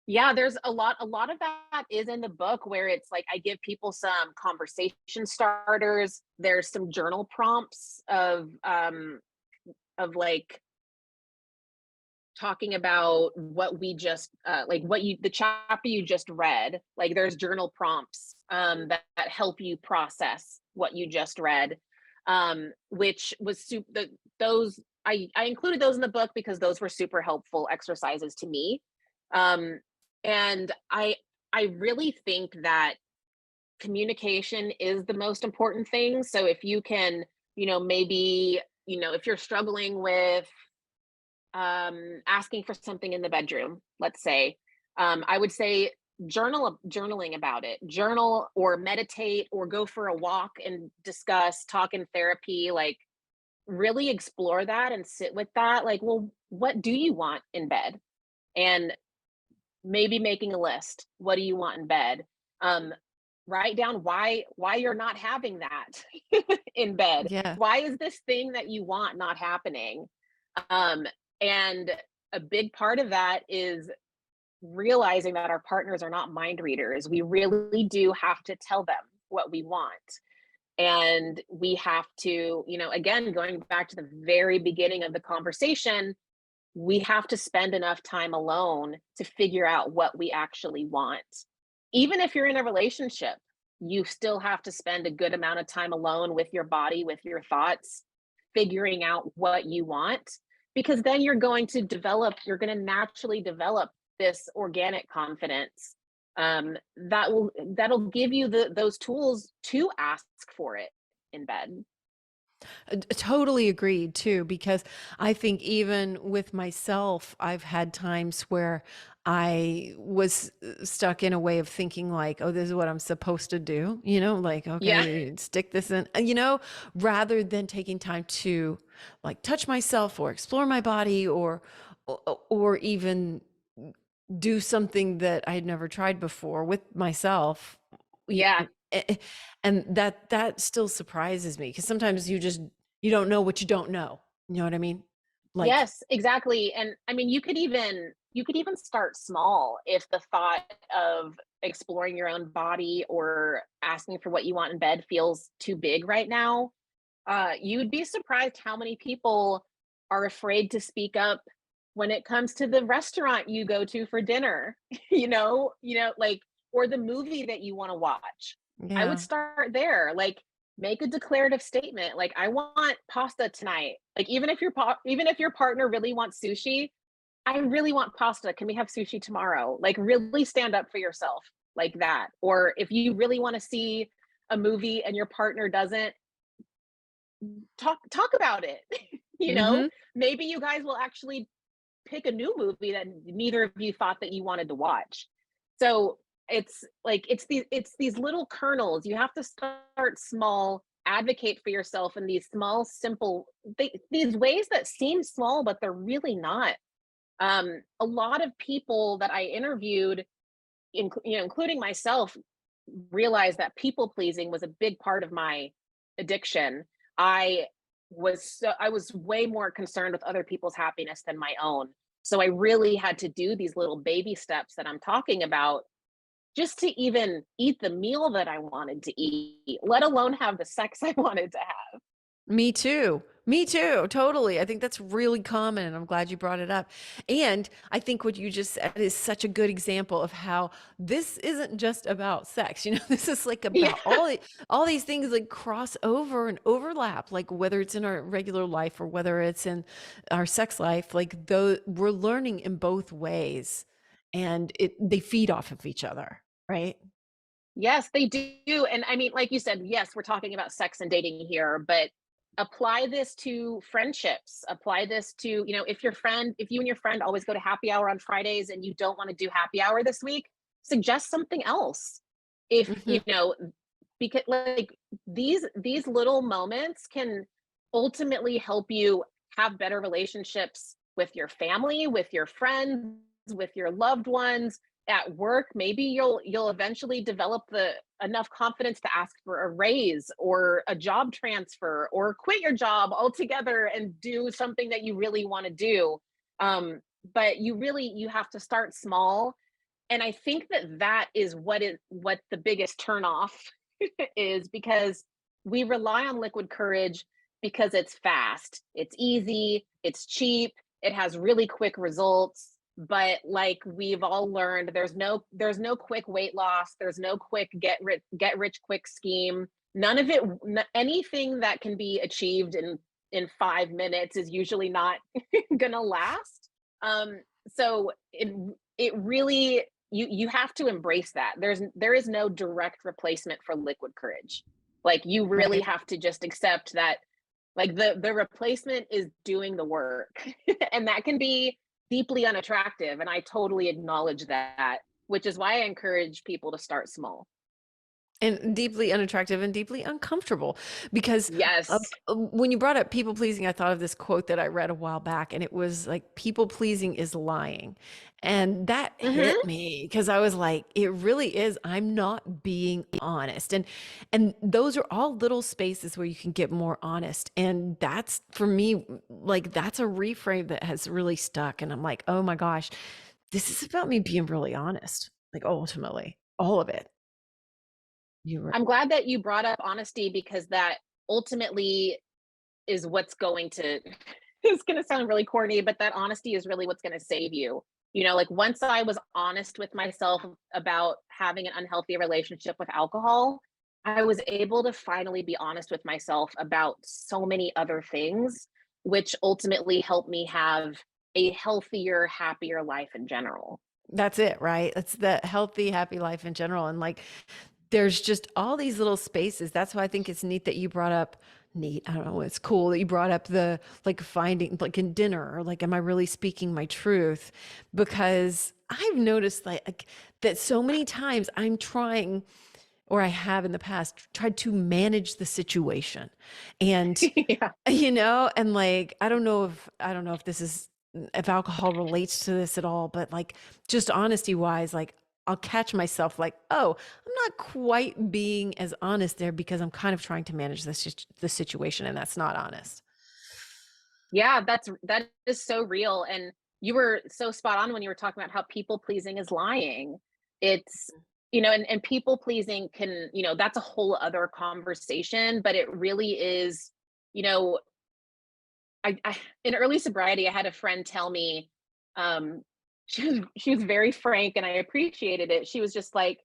Speaker 3: Yeah, there's a lot of that is in the book, where it's like I give people some conversation starters. There's some journal prompts of like talking about what we just like what you the chapter you just read. Like there's journal prompts that help you process what you just read, which was those I included those in the book because those were super helpful exercises to me. And I really think that communication is the most important thing. So if you can, maybe, if you're struggling with asking for something in the bedroom, let's say, I would say journaling about it. Journal or meditate or go for a walk and discuss, talk in therapy, like really explore that and sit with that. Like, well, what do you want in bed? And maybe making a list. What do you want in bed? Write down why you're not having that in bed.
Speaker 4: Yeah.
Speaker 3: Why is this thing that you want not happening? And a big part of that is realizing that our partners are not mind readers. We really do have to tell them what we want. And we have to, again, going back to the very beginning of the conversation, we have to spend enough time alone to figure out what we actually want. Even if you're in a relationship, you still have to spend a good amount of time alone with your body, with your thoughts, figuring out what you want, because then you're going to naturally develop this organic confidence that'll give you those tools to ask for it in bed.
Speaker 4: Totally agreed too, because I think even with myself, I've had times where I was stuck in a way of thinking like, oh, this is what I'm supposed to do, like,
Speaker 3: Yeah.
Speaker 4: okay, stick this in, rather than taking time to like touch myself or explore my body or even do something that I had never tried before with myself.
Speaker 3: Yeah.
Speaker 4: Eh, and that still surprises me because sometimes you don't know what you don't know. You know what I mean? Like,
Speaker 3: Yes, exactly. And I mean, you could even start small. If the thought of exploring your own body or asking for what you want in bed feels too big right now, you'd be surprised how many people are afraid to speak up when it comes to the restaurant you go to for dinner, like, or the movie that you want to watch. I would
Speaker 4: yeah,
Speaker 3: start there. Like, make a declarative statement. Like, I want pasta tonight. Like, even if your partner really wants sushi, I really want pasta. Can we have sushi tomorrow? Like, really stand up for yourself like that. Or if you really want to see a movie and your partner doesn't, talk about it.
Speaker 4: hmm
Speaker 3: Maybe you guys will actually pick a new movie that neither of you thought that you wanted to watch. So it's like it's these little kernels. You have to start small, advocate for yourself in these small, simple these ways that seem small, but they're really not. A lot of people that I interviewed, including myself, realized that people pleasing was a big part of my addiction. I was way more concerned with other people's happiness than my own. So I really had to do these little baby steps that I'm talking about just to even eat the meal that I wanted to eat, let alone have the sex I wanted to have.
Speaker 4: me too. Me too, totally. I think that's really common, and I'm glad you brought it up. And I think what you just said is such a good example of how this isn't just about sex. You know, this is like
Speaker 3: Yeah.
Speaker 4: about all these things like cross over and overlap, like whether it's in our regular life or whether it's in our sex life, like though we're learning in both ways, and they feed off of each other, right?
Speaker 3: Yes, they do. And I mean, like you said, yes, we're talking about sex and dating here, but apply this to friendships. Apply this to, if you and your friend always go to happy hour on Fridays and you don't want to do happy hour this week, suggest something else. If,
Speaker 4: Hmm.
Speaker 3: because like these little moments can ultimately help you have better relationships with your family, with your friends, with your loved ones at work. Maybe you'll eventually develop the enough confidence to ask for a raise or a job transfer or quit your job altogether and do something that you really want to do. But you have to start small, and I think that is what the biggest turn off is, because we rely on liquid courage because it's fast, it's easy, it's cheap, it has really quick results. But like we've all learned, there's no quick weight loss, there's no quick get rich quick scheme. None of it, anything that can be achieved in 5 minutes is usually not gonna last. So it really, you have to embrace that. There is no direct replacement for liquid courage. Like you really
Speaker 4: Right.
Speaker 3: have to just accept that, like the replacement is doing the work. And that can be deeply unattractive, and I totally acknowledge that, which is why I encourage people to start small.
Speaker 4: And deeply unattractive and deeply uncomfortable because
Speaker 3: Yes.
Speaker 4: when you brought up people pleasing, I thought of this quote that I read a while back, and it was like, people pleasing is lying. And that hit
Speaker 3: Hmm.
Speaker 4: me because I was like, it really is. I'm not being honest. And those are all little spaces where you can get more honest. And that's for me, like that's a reframe that has really stuck. And I'm like, oh my gosh, this is about me being really honest. Like ultimately, all of it. You were
Speaker 3: I'm glad that you brought up honesty, because that ultimately is what's going to it's going to sound really corny, but that honesty is really what's going to save you. Like once I was honest with myself about having an unhealthy relationship with alcohol, I was able to finally be honest with myself about so many other things, which ultimately helped me have a healthier, happier life in general.
Speaker 4: That's it, right? It's the healthy, happy life in general. And like, there's just all these little spaces. That's why I think it's neat that you brought up, neat, I don't know, it's cool that you brought up the like finding, like in dinner, or like, am I really speaking my truth? Because I've noticed like that so many times I'm trying, or I have in the past tried to manage the situation. And
Speaker 3: Yeah.
Speaker 4: and like I don't know if this is if alcohol relates to this at all, but like just honesty wise, like I'll catch myself like, oh, I'm not quite being as honest there because I'm kind of trying to manage the situation, and that's not honest.
Speaker 3: Yeah, that is so real, and you were so spot on when you were talking about how people pleasing is lying. It's and people pleasing can, that's a whole other conversation, but it really is, you know, I in early sobriety, I had a friend tell me, um, she was very frank, and I appreciated it. She was just like,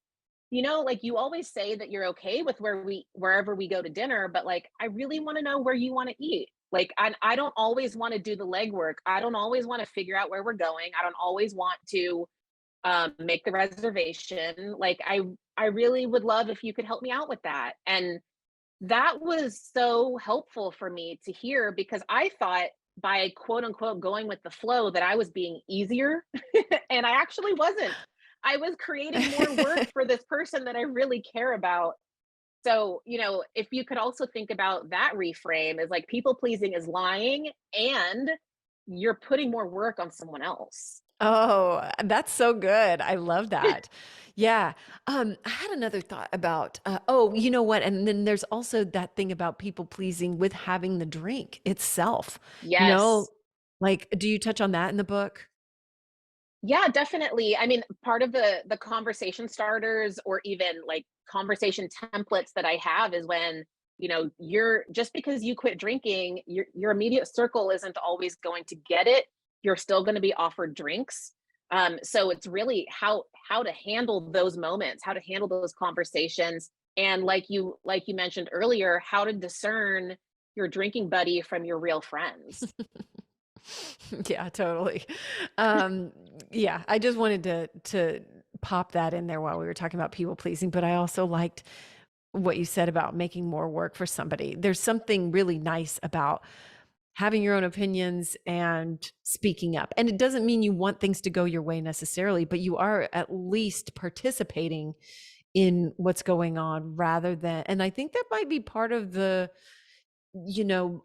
Speaker 3: like you always say that you're okay with wherever we go to dinner, but like I really want to know where you want to eat. Like I don't always want to do the legwork. I don't always want to figure out where we're going. I don't always want to make the reservation. Like I really would love if you could help me out with that. And that was so helpful for me to hear, because I thought by quote unquote going with the flow that I was being easier, and I actually wasn't. I was creating more work for this person that I really care about. So, if you could also think about that reframe as like people pleasing is lying, and you're putting more work on someone else.
Speaker 4: Oh, that's so good. I love that. Yeah. I had another thought about, oh, you know what? And then there's also that thing about people pleasing with having the drink itself, you know,
Speaker 3: Yes.
Speaker 4: like, do you touch on that in the book?
Speaker 3: Yeah, definitely. I mean, part of the conversation starters, or even like conversation templates that I have, is when you're just because you quit drinking, your immediate circle isn't always going to get it. You're still going to be offered drinks. So it's really how to handle those moments, how to handle those conversations, and like you mentioned earlier, how to discern your drinking buddy from your real friends.
Speaker 4: Yeah, totally. Um, yeah, I just wanted to pop that in there while we were talking about people pleasing, but I also liked what you said about making more work for somebody. There's something really nice about having your own opinions and speaking up. And it doesn't mean you want things to go your way necessarily, but you are at least participating in what's going on rather than, and I think that might be part of the,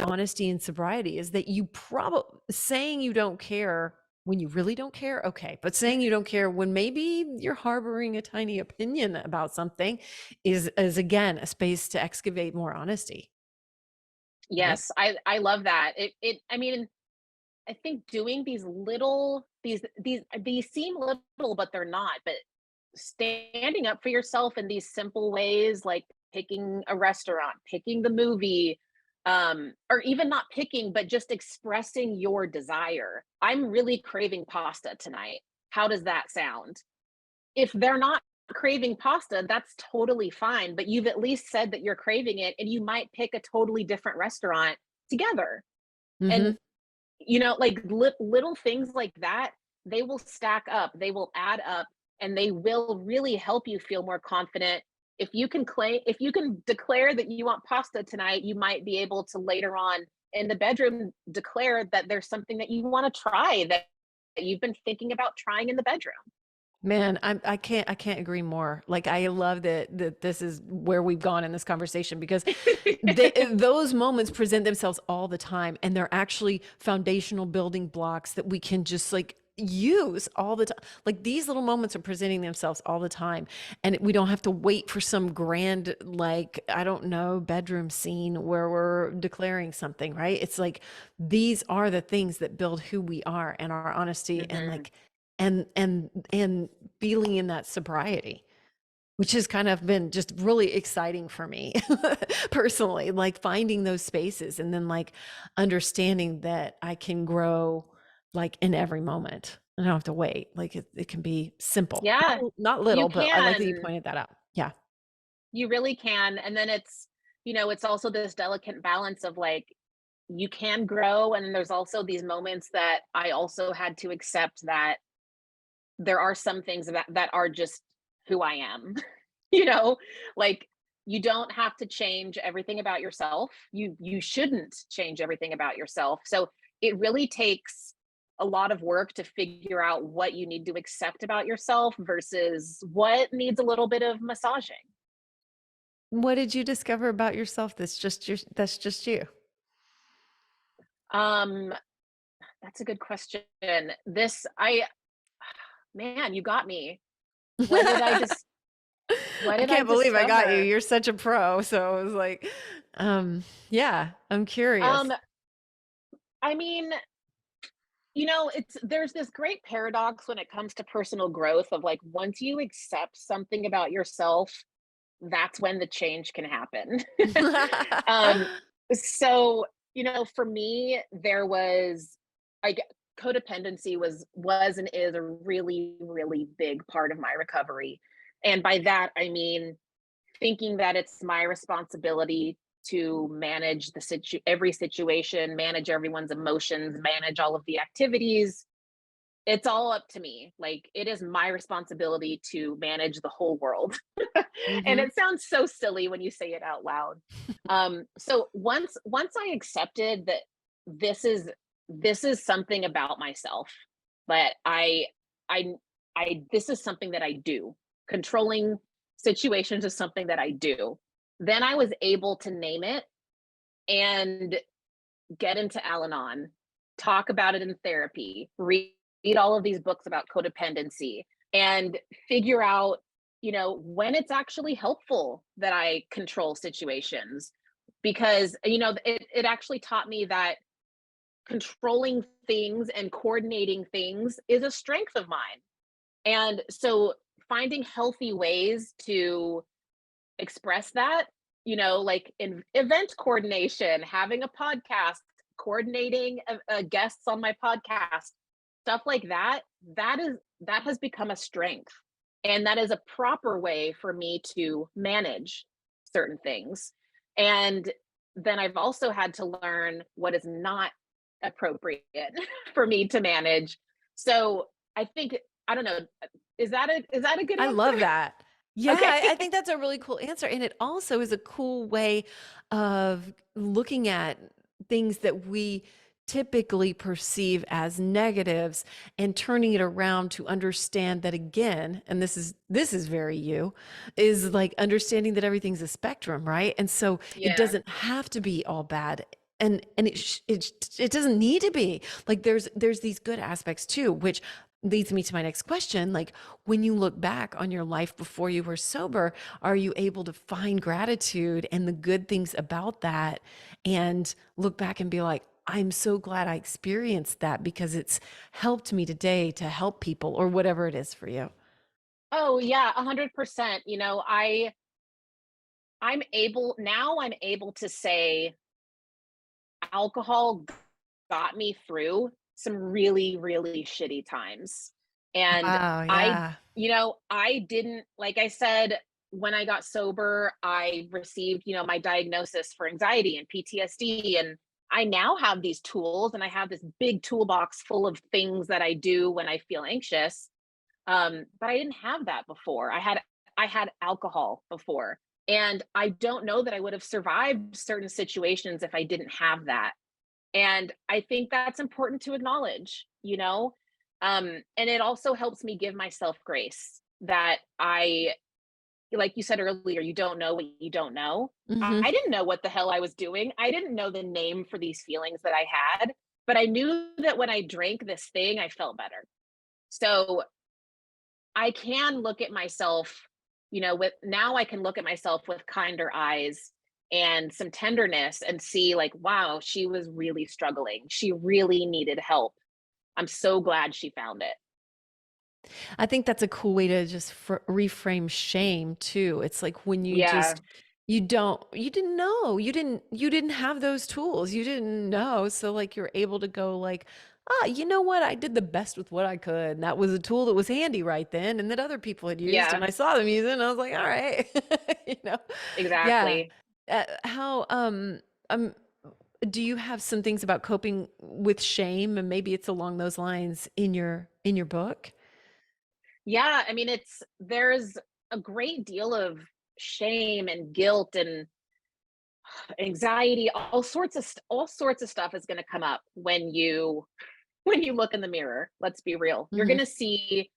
Speaker 4: honesty and sobriety is that you probably saying you don't care when you really don't care. Okay. But saying you don't care when maybe you're harboring a tiny opinion about something is again, a space to excavate more honesty. Right.
Speaker 3: Yes, I love that. I mean, I think doing these seem little, but they're not. But standing up for yourself in these simple ways, like picking a restaurant, picking the movie, or even not picking, but just expressing your desire. I'm really craving pasta tonight. How does that sound? If they're not craving pasta, that's totally fine, but you've at least said that you're craving it, and you might pick a totally different restaurant together.
Speaker 4: Hmm.
Speaker 3: And like little things like that, they will stack up, they will add up, and they will really help you feel more confident. If you can declare that you want pasta tonight, you might be able to later on in the bedroom declare that there's something that you want to try that you've been thinking about trying in the bedroom.
Speaker 4: Man, I can't agree more. Like I love that this is where we've gone in this conversation because those moments present themselves all the time, and they're actually foundational building blocks that we can just like use all the time. Like these little moments are presenting themselves all the time, and we don't have to wait for some grand, like, I don't know, bedroom scene where we're declaring something, right? It's like these are the things that build who we are and our honesty and
Speaker 3: Mhm.
Speaker 4: like and feeling in that sobriety, which has kind of been just really exciting for me personally, like finding those spaces and then like understanding that I can grow like in every moment. I don't have to wait. Like it can be simple,
Speaker 3: Yeah,
Speaker 4: not
Speaker 3: you
Speaker 4: little, but I like that you
Speaker 3: can.
Speaker 4: pointed that out. Yeah.
Speaker 3: You really can. And then it's also this delicate balance of like, you can grow. And then there's also these moments that I also had to accept that there are some things that are just who I am. you know, like you don't have to change everything about yourself. You shouldn't change everything about yourself. So it really takes a lot of work to figure out what you need to accept about yourself versus what needs a little bit of massaging.
Speaker 4: What did you discover about yourself that's just you?
Speaker 3: Um, that's a good question. This I Man, you got me. What did I just what
Speaker 4: I
Speaker 3: did I
Speaker 4: can't believe I got you.
Speaker 3: discover?
Speaker 4: You're such a pro. So I was like, yeah, I'm curious.
Speaker 3: Um, I mean, it's there's this great paradox when it comes to personal growth of like once you accept something about yourself, that's when the change can happen. um, so, for me, there was I g- codependency was and is a really, really big part of my recovery. And by that, I mean thinking that it's my responsibility to manage every situation, manage everyone's emotions, manage all of the activities. It's all up to me. Like it is my responsibility to manage the whole world. And
Speaker 4: Hmm.
Speaker 3: it sounds so silly when you say it out loud. So once I accepted that this is this is something about myself, that I this is something that I do. Controlling situations is something that I do. Then I was able to name it and get into Al-Anon, talk about it in therapy, read all of these books about codependency, and figure out, when it's actually helpful that I control situations. Because, it actually taught me that controlling things and coordinating things is a strength of mine. And so finding healthy ways to express that like in event coordination, having a podcast, coordinating guests on my podcast, stuff like that, that has become a strength. And that is a proper way for me to manage certain things. And then I've also had to learn what is not appropriate for me to manage. So I think, I don't know, is that a good
Speaker 4: I
Speaker 3: answer?
Speaker 4: love that. Yeah,
Speaker 3: Okay.
Speaker 4: I think that's a really cool answer. And it also is a cool way of looking at things that we typically perceive as negatives and turning it around to understand that again, and this is very you, is like understanding that everything's a spectrum, right? And so it
Speaker 3: Yeah.
Speaker 4: doesn't have to be all bad. And it doesn't need to be. Like there's these good aspects too, which leads me to my next question. Like when you look back on your life before you were sober, are you able to find gratitude and the good things about that and look back and be like, I'm so glad I experienced that because it's helped me today to help people or whatever it is for you?
Speaker 3: Oh yeah, 100%. I'm able to say alcohol got me through some really, really shitty times. And
Speaker 4: Wow,
Speaker 3: I,
Speaker 4: yeah.
Speaker 3: I didn't, like I said, when I got sober, I received, my diagnosis for anxiety and PTSD. And I now have these tools and I have this big toolbox full of things that I do when I feel anxious. But I didn't have that before. I had alcohol before. And I don't know that I would have survived certain situations if I didn't have that. And I think that's important to acknowledge. And it also helps me give myself grace that like you said earlier, you don't know what you don't know.
Speaker 4: Hmm.
Speaker 3: I didn't know what the hell I was doing. I didn't know the name for these feelings that I had, but I knew that when I drank this thing, I felt better. So I can look at myself, I can look at myself with kinder eyes and some tenderness and see like, wow, she was really struggling. She really needed help. I'm so glad she found it.
Speaker 4: I think that's a cool way to just reframe shame too. It's like when you
Speaker 3: Yeah.
Speaker 4: just you didn't know, you didn't have those tools, you didn't know, so like you're able to go like, ah, you know what, I did the best with what I could, and that was a tool that was handy right then, and that other people had used, and
Speaker 3: Yeah,
Speaker 4: I saw them using, and I was like, all right, you know, yeah.
Speaker 3: exactly.
Speaker 4: How um. Do you have some things about coping with shame, and maybe it's along those lines in your book?
Speaker 3: Yeah. I mean, there's a great deal of shame and guilt and anxiety, all sorts of stuff is going to come up when you look in the mirror. Let's be real. You're going to see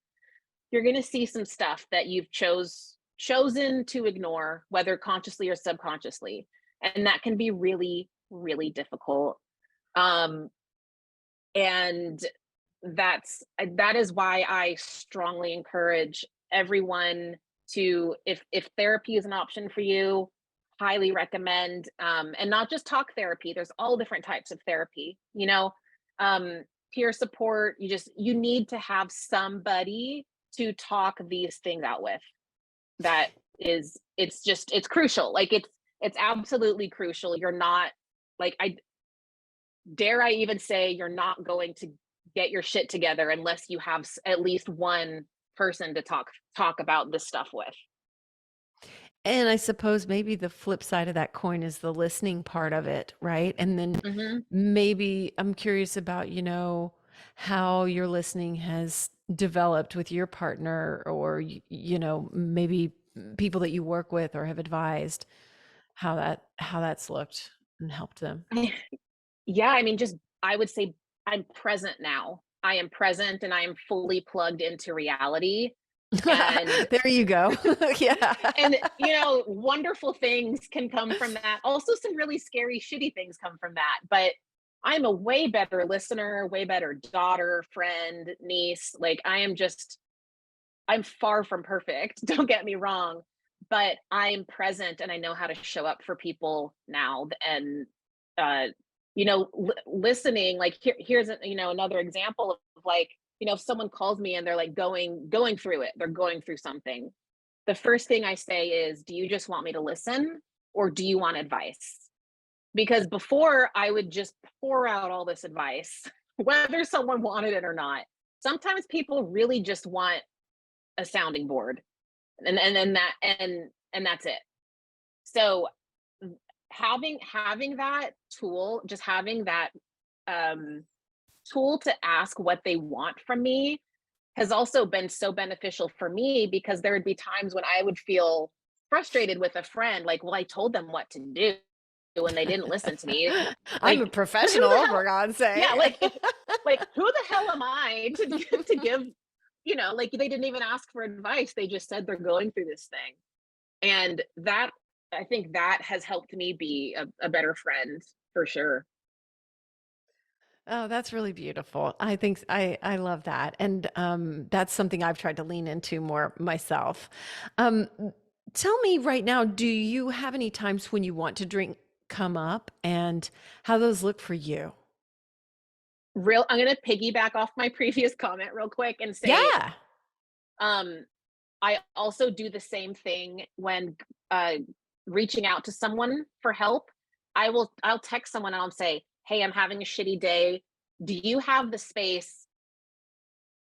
Speaker 3: some stuff that you've chosen to ignore, whether consciously or subconsciously, and that can be really, really difficult. Um, and that is why I strongly encourage everyone to, if therapy is an option for you, highly recommend, and not just talk therapy. There's all different types of therapy. Um, peer support. You need to have somebody to talk these things out with. That it's crucial. Like it's absolutely crucial. You're not, like, I dare I even say, you're not going to get your shit together unless you have at least one person to talk about this stuff with.
Speaker 4: And I suppose maybe the flip side of that coin is the listening part of it, right? And then
Speaker 3: Hmm.
Speaker 4: maybe I'm curious about, how your listening has developed with your partner or, maybe people that you work with or have advised how that's looked and helped them.
Speaker 3: Yeah, I mean, just I would say I'm present now. I am present and I am fully plugged into reality. And
Speaker 4: There you go. Yeah.
Speaker 3: and wonderful things can come from that. Also, some really scary, shitty things come from that. But I'm a way better listener, way better daughter, friend, niece. Like I'm far from perfect. Don't get me wrong, but I'm present and I know how to show up for people now. And uh, listening. Like here's another example of like, if someone calls me and they're like going through it, they're going through something. The first thing I say is, "Do you just want me to listen? or do you want advice? Because before I would just pour out all this advice, whether someone wanted it or not. Sometimes people really just want a sounding board, and that's it. So having that tool, just having that tool to ask what they want from me has also been so beneficial for me, because there would be times when I would feel frustrated with a friend, like, well, I told them what to do and they didn't listen to me.
Speaker 4: I'm a
Speaker 3: Like,
Speaker 4: professional, for God's sake.
Speaker 3: yeah, like who the hell am I to give, like, they didn't even ask for advice. They just said they're going through this thing. And that, I think that has helped me be a better friend for sure.
Speaker 4: Oh, that's really beautiful. I think I love that. And that's something I've tried to lean into more myself. Um, Tell me right now, do you have any times when you want to drink come up and how those look for you?
Speaker 3: I'm going to piggyback off my previous comment real quick and say,
Speaker 4: Yeah.
Speaker 3: um, I also do the same thing when reaching out to someone for help. I'll text someone and I'll say, "Hey, I'm having a shitty day. Do you have the space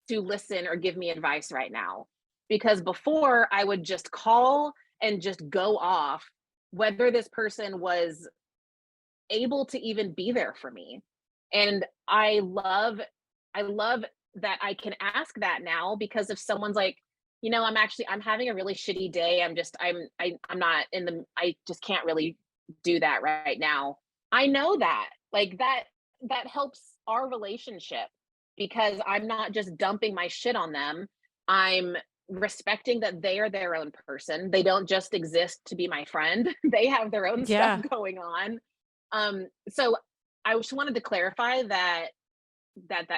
Speaker 3: to listen or give me advice right now?" Because before I would just call and just go off, whether this person was able to even be there for me. And I love that I can ask that now, because if someone's like, I'm having a really shitty day. I'm not in the I just can't really do that right now. I know that. Like that helps our relationship, because I'm not just dumping my shit on them. I'm respecting that they are their own person. They don't just exist to be my friend. They have their own stuff
Speaker 4: Yeah.
Speaker 3: going on. So I just wanted to clarify that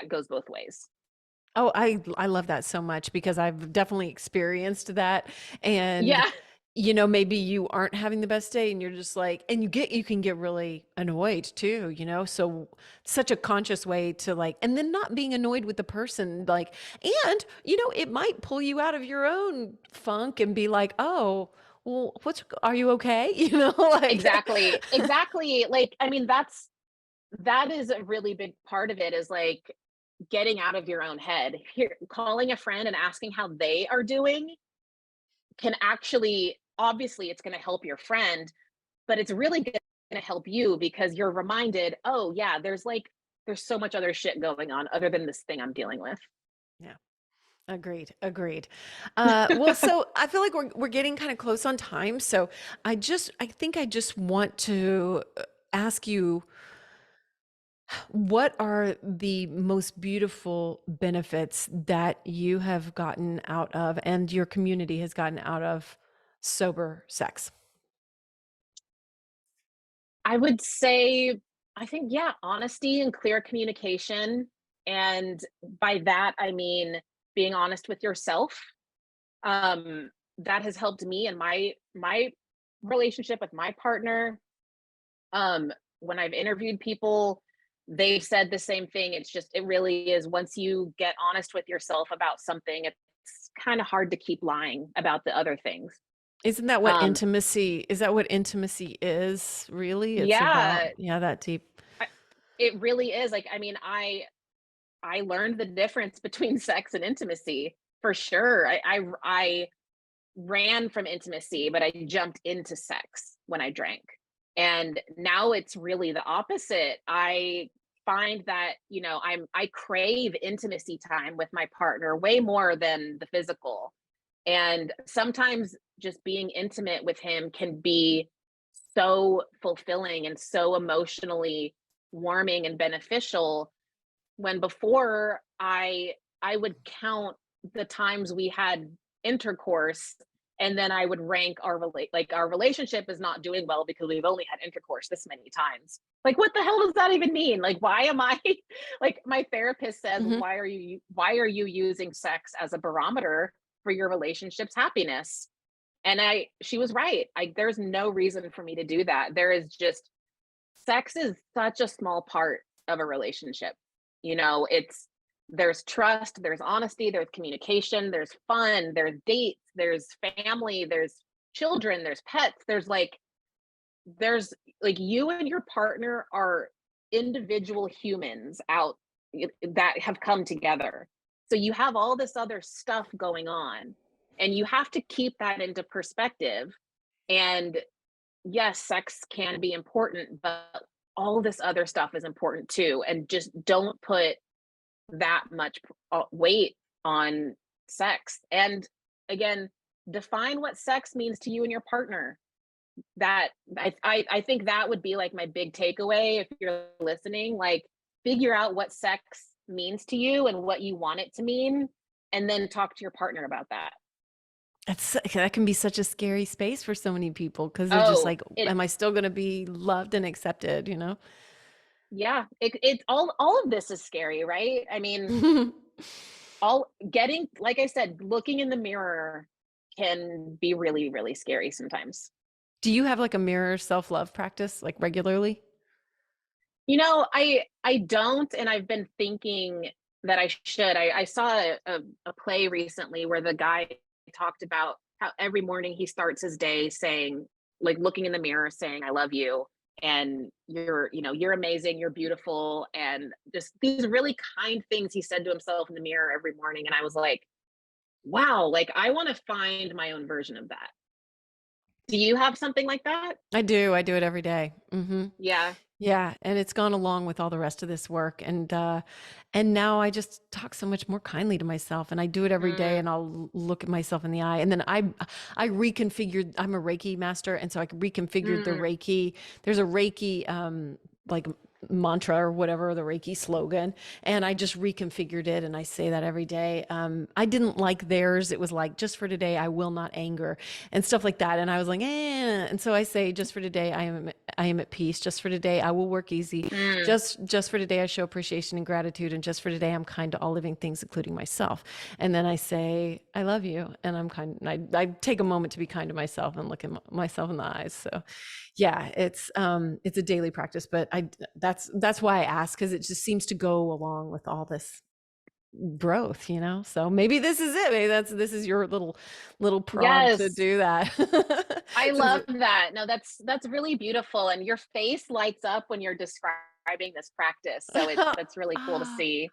Speaker 3: goes both ways.
Speaker 4: Oh, I love that so much because I've definitely experienced that. And
Speaker 3: Yeah,
Speaker 4: maybe you aren't having the best day and you're just like, and you can get really annoyed too, so such a conscious way to like, and then not being annoyed with the person, like, and it might pull you out of your own funk and be like, oh, well, are you okay? Like,
Speaker 3: exactly. Exactly. Like, I mean, that is a really big part of it, is like getting out of your own head. Here, calling a friend and asking how they are doing can actually, obviously it's going to help your friend, but it's really going to help you, because you're reminded, oh yeah, there's so much other shit going on other than this thing I'm dealing with.
Speaker 4: yeah. Agreed. Agreed. Well, so I feel like we're getting kind of close on time. So I think I just want to ask you, what are the most beautiful benefits that you have gotten out of and your community has gotten out of sober sex?
Speaker 3: I would say, I think, yeah, honesty and clear communication. And by that, I mean being honest with yourself. That has helped me in my relationship with my partner. When I've interviewed people, they've said the same thing. It really is, once you get honest with yourself about something, it's kind of hard to keep lying about the other things.
Speaker 4: Isn't that what
Speaker 3: Um,
Speaker 4: intimacy is? That what intimacy is really? It's about,
Speaker 3: yeah,
Speaker 4: yeah, that deep.
Speaker 3: I- it really is. Like, I mean, I learned the difference between sex and intimacy for sure. I ran from intimacy, but I jumped into sex when I drank. And now it's really the opposite. I find that, I crave intimacy time with my partner way more than the physical. And sometimes just being intimate with him can be so fulfilling and so emotionally warming and beneficial, when before I would count the times we had intercourse, and then I would rank our relationship is not doing well because we've only had intercourse this many times. Like, what the hell does that even mean? Like, why am I like, my therapist says,
Speaker 4: Mhm.
Speaker 3: why are you using sex as a barometer for your relationship's happiness? And she was right. There's no reason for me to do that. There is just, sex is such a small part of a relationship. There's trust, there's honesty, there's communication, there's fun, there's dates, there's family, there's children, there's pets, there's like there's like you and your partner are individual humans out that have come together. So you have all this other stuff going on, and you have to keep that into perspective. And yes, sex can be important, but all this other stuff is important too. And just don't put that much weight on sex. And again, define what sex means to you and your partner. That I think that would be like my big takeaway if you're listening. Like, figure out what sex means to you and what you want it to mean, and then talk to your partner about that.
Speaker 4: That can be such a scary space for so many people because they're just like, am I still going to be loved and accepted, you know?
Speaker 3: Yeah, it all of this is scary, right? I mean, like I said, looking in the mirror can be really, really scary sometimes.
Speaker 4: Do you have like a mirror self-love practice like regularly?
Speaker 3: You know, I don't, and I've been thinking that I should. I saw a play recently where the guy talked about how every morning he starts his day saying, like, looking in the mirror saying, I love you, and you're amazing, you're beautiful, and just these really kind things he said to himself in the mirror every morning. And I was like, wow, like I want to find my own version of that. Do you have something like that?
Speaker 4: I do it every day.
Speaker 3: Yeah.
Speaker 4: Yeah, and it's gone along with all the rest of this work, and now I just talk so much more kindly to myself, and I do it every day, and I'll look at myself in the eye, and then I reconfigured. I'm a Reiki master, and so I reconfigured the Reiki. There's a Reiki like mantra or whatever, the Reiki slogan, and I just reconfigured it, and I say that every day. I didn't like theirs. It was like, just for today, I will not anger, and stuff like that. And I was like, and so I say, just for today, I am at peace. Just for today, I will work easy. Just for today, I show appreciation and gratitude. And just for today, I'm kind to all living things, including myself. And then I say, I love you, and I'm kind. And I take a moment to be kind to myself and look at myself in the eyes. So yeah, it's a daily practice, but that's why I ask, because it just seems to go along with all this growth, you know? So maybe this is it. Maybe this is your little prompt to do that.
Speaker 3: I love that. No, that's really beautiful. And your face lights up when you're describing this practice. So that's really cool to see.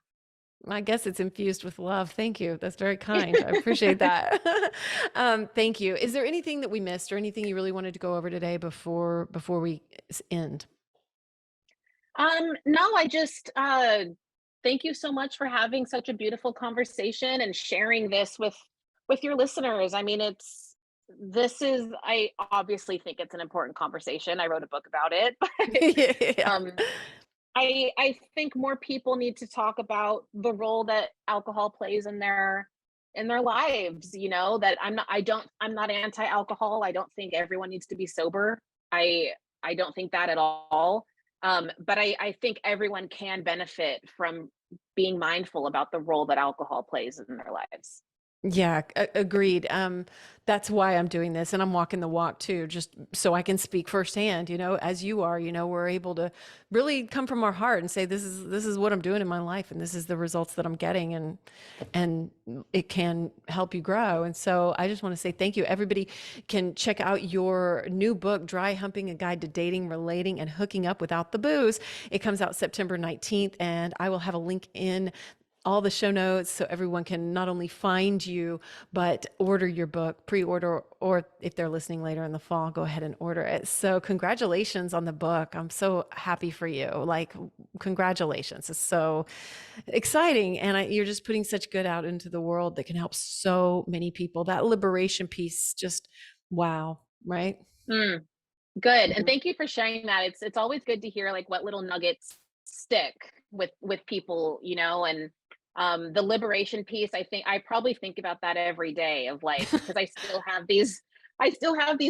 Speaker 4: I guess it's infused with love. Thank you. That's very kind. I appreciate that. Thank you. Is there anything that we missed or anything you really wanted to go over today before we end?
Speaker 3: No, I just thank you so much for having such a beautiful conversation and sharing this with your listeners. I mean, I obviously think it's an important conversation. I wrote a book about it, but
Speaker 4: Yeah.
Speaker 3: I think more people need to talk about the role that alcohol plays in their lives, you know, that I'm not anti-alcohol. I don't think everyone needs to be sober. I don't think that at all. But I think everyone can benefit from being mindful about the role that alcohol plays in their lives.
Speaker 4: Yeah, agreed. That's why I'm doing this, and I'm walking the walk too, just so I can speak firsthand, you know, as you are, you know, we're able to really come from our heart and say, this is what I'm doing in my life, and this is the results that I'm getting, and it can help you grow. And so I just want to say thank you. Everybody can check out your new book, Dry Humping, A Guide to Dating, Relating, and Hooking Up Without the Booze. It comes out September 19th, and I will have a link in all the show notes so everyone can not only find you, but order your book, pre-order, or if they're listening later in the fall, go ahead and order it. So congratulations on the book. I'm so happy for you. Like, congratulations. It's so exciting. And you're just putting such good out into the world that can help so many people. That liberation piece, just wow, right?
Speaker 3: Good. And thank you for sharing that. It's always good to hear like what little nuggets stick with people, you know, and the liberation piece, I probably think about that every day of like, because I still have these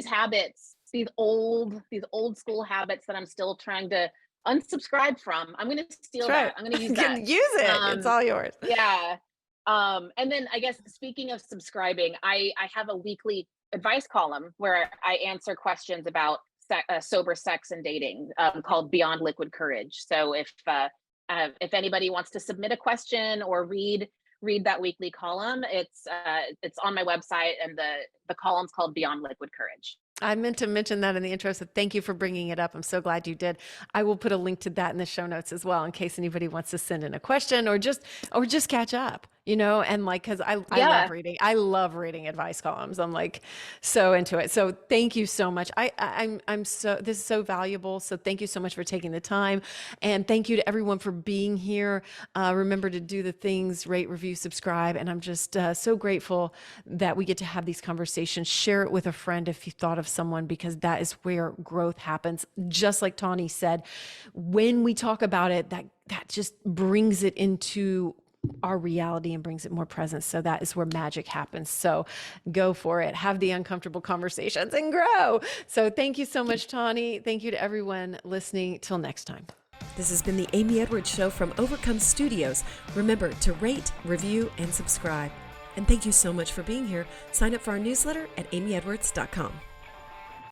Speaker 3: habits, these old school habits that I'm still trying to unsubscribe from. I'm going to steal that. I'm going to use that.
Speaker 4: Use it. It's all yours.
Speaker 3: Yeah. And then I guess speaking of subscribing, I have a weekly advice column where I answer questions about sober sex and dating, called Beyond Liquid Courage. So if anybody wants to submit a question or read that weekly column, it's on my website, and the column's called Beyond Liquid Courage.
Speaker 4: I meant to mention that in the intro, so thank you for bringing it up. I'm so glad you did. I will put a link to that in the show notes as well, in case anybody wants to send in a question or just catch up, and like, cause I love reading advice columns. I'm like so into it. So thank you so much. This is so valuable. So thank you so much for taking the time, and thank you to everyone for being here. Remember to do the things, rate, review, subscribe. And I'm just so grateful that we get to have these conversations. Share it with a friend if you thought of someone, because that is where growth happens. Just like Tawny said, when we talk about it, that just brings it into our reality and brings it more presence. So that is where magic happens. So go for it. Have the uncomfortable conversations and grow. So thank you so much, Tawny. Thank you to everyone listening. Till next time.
Speaker 5: This has been the Amy Edwards Show from Overcome Studios. Remember to rate, review, and subscribe. And thank you so much for being here. Sign up for our newsletter at amyedwards.com.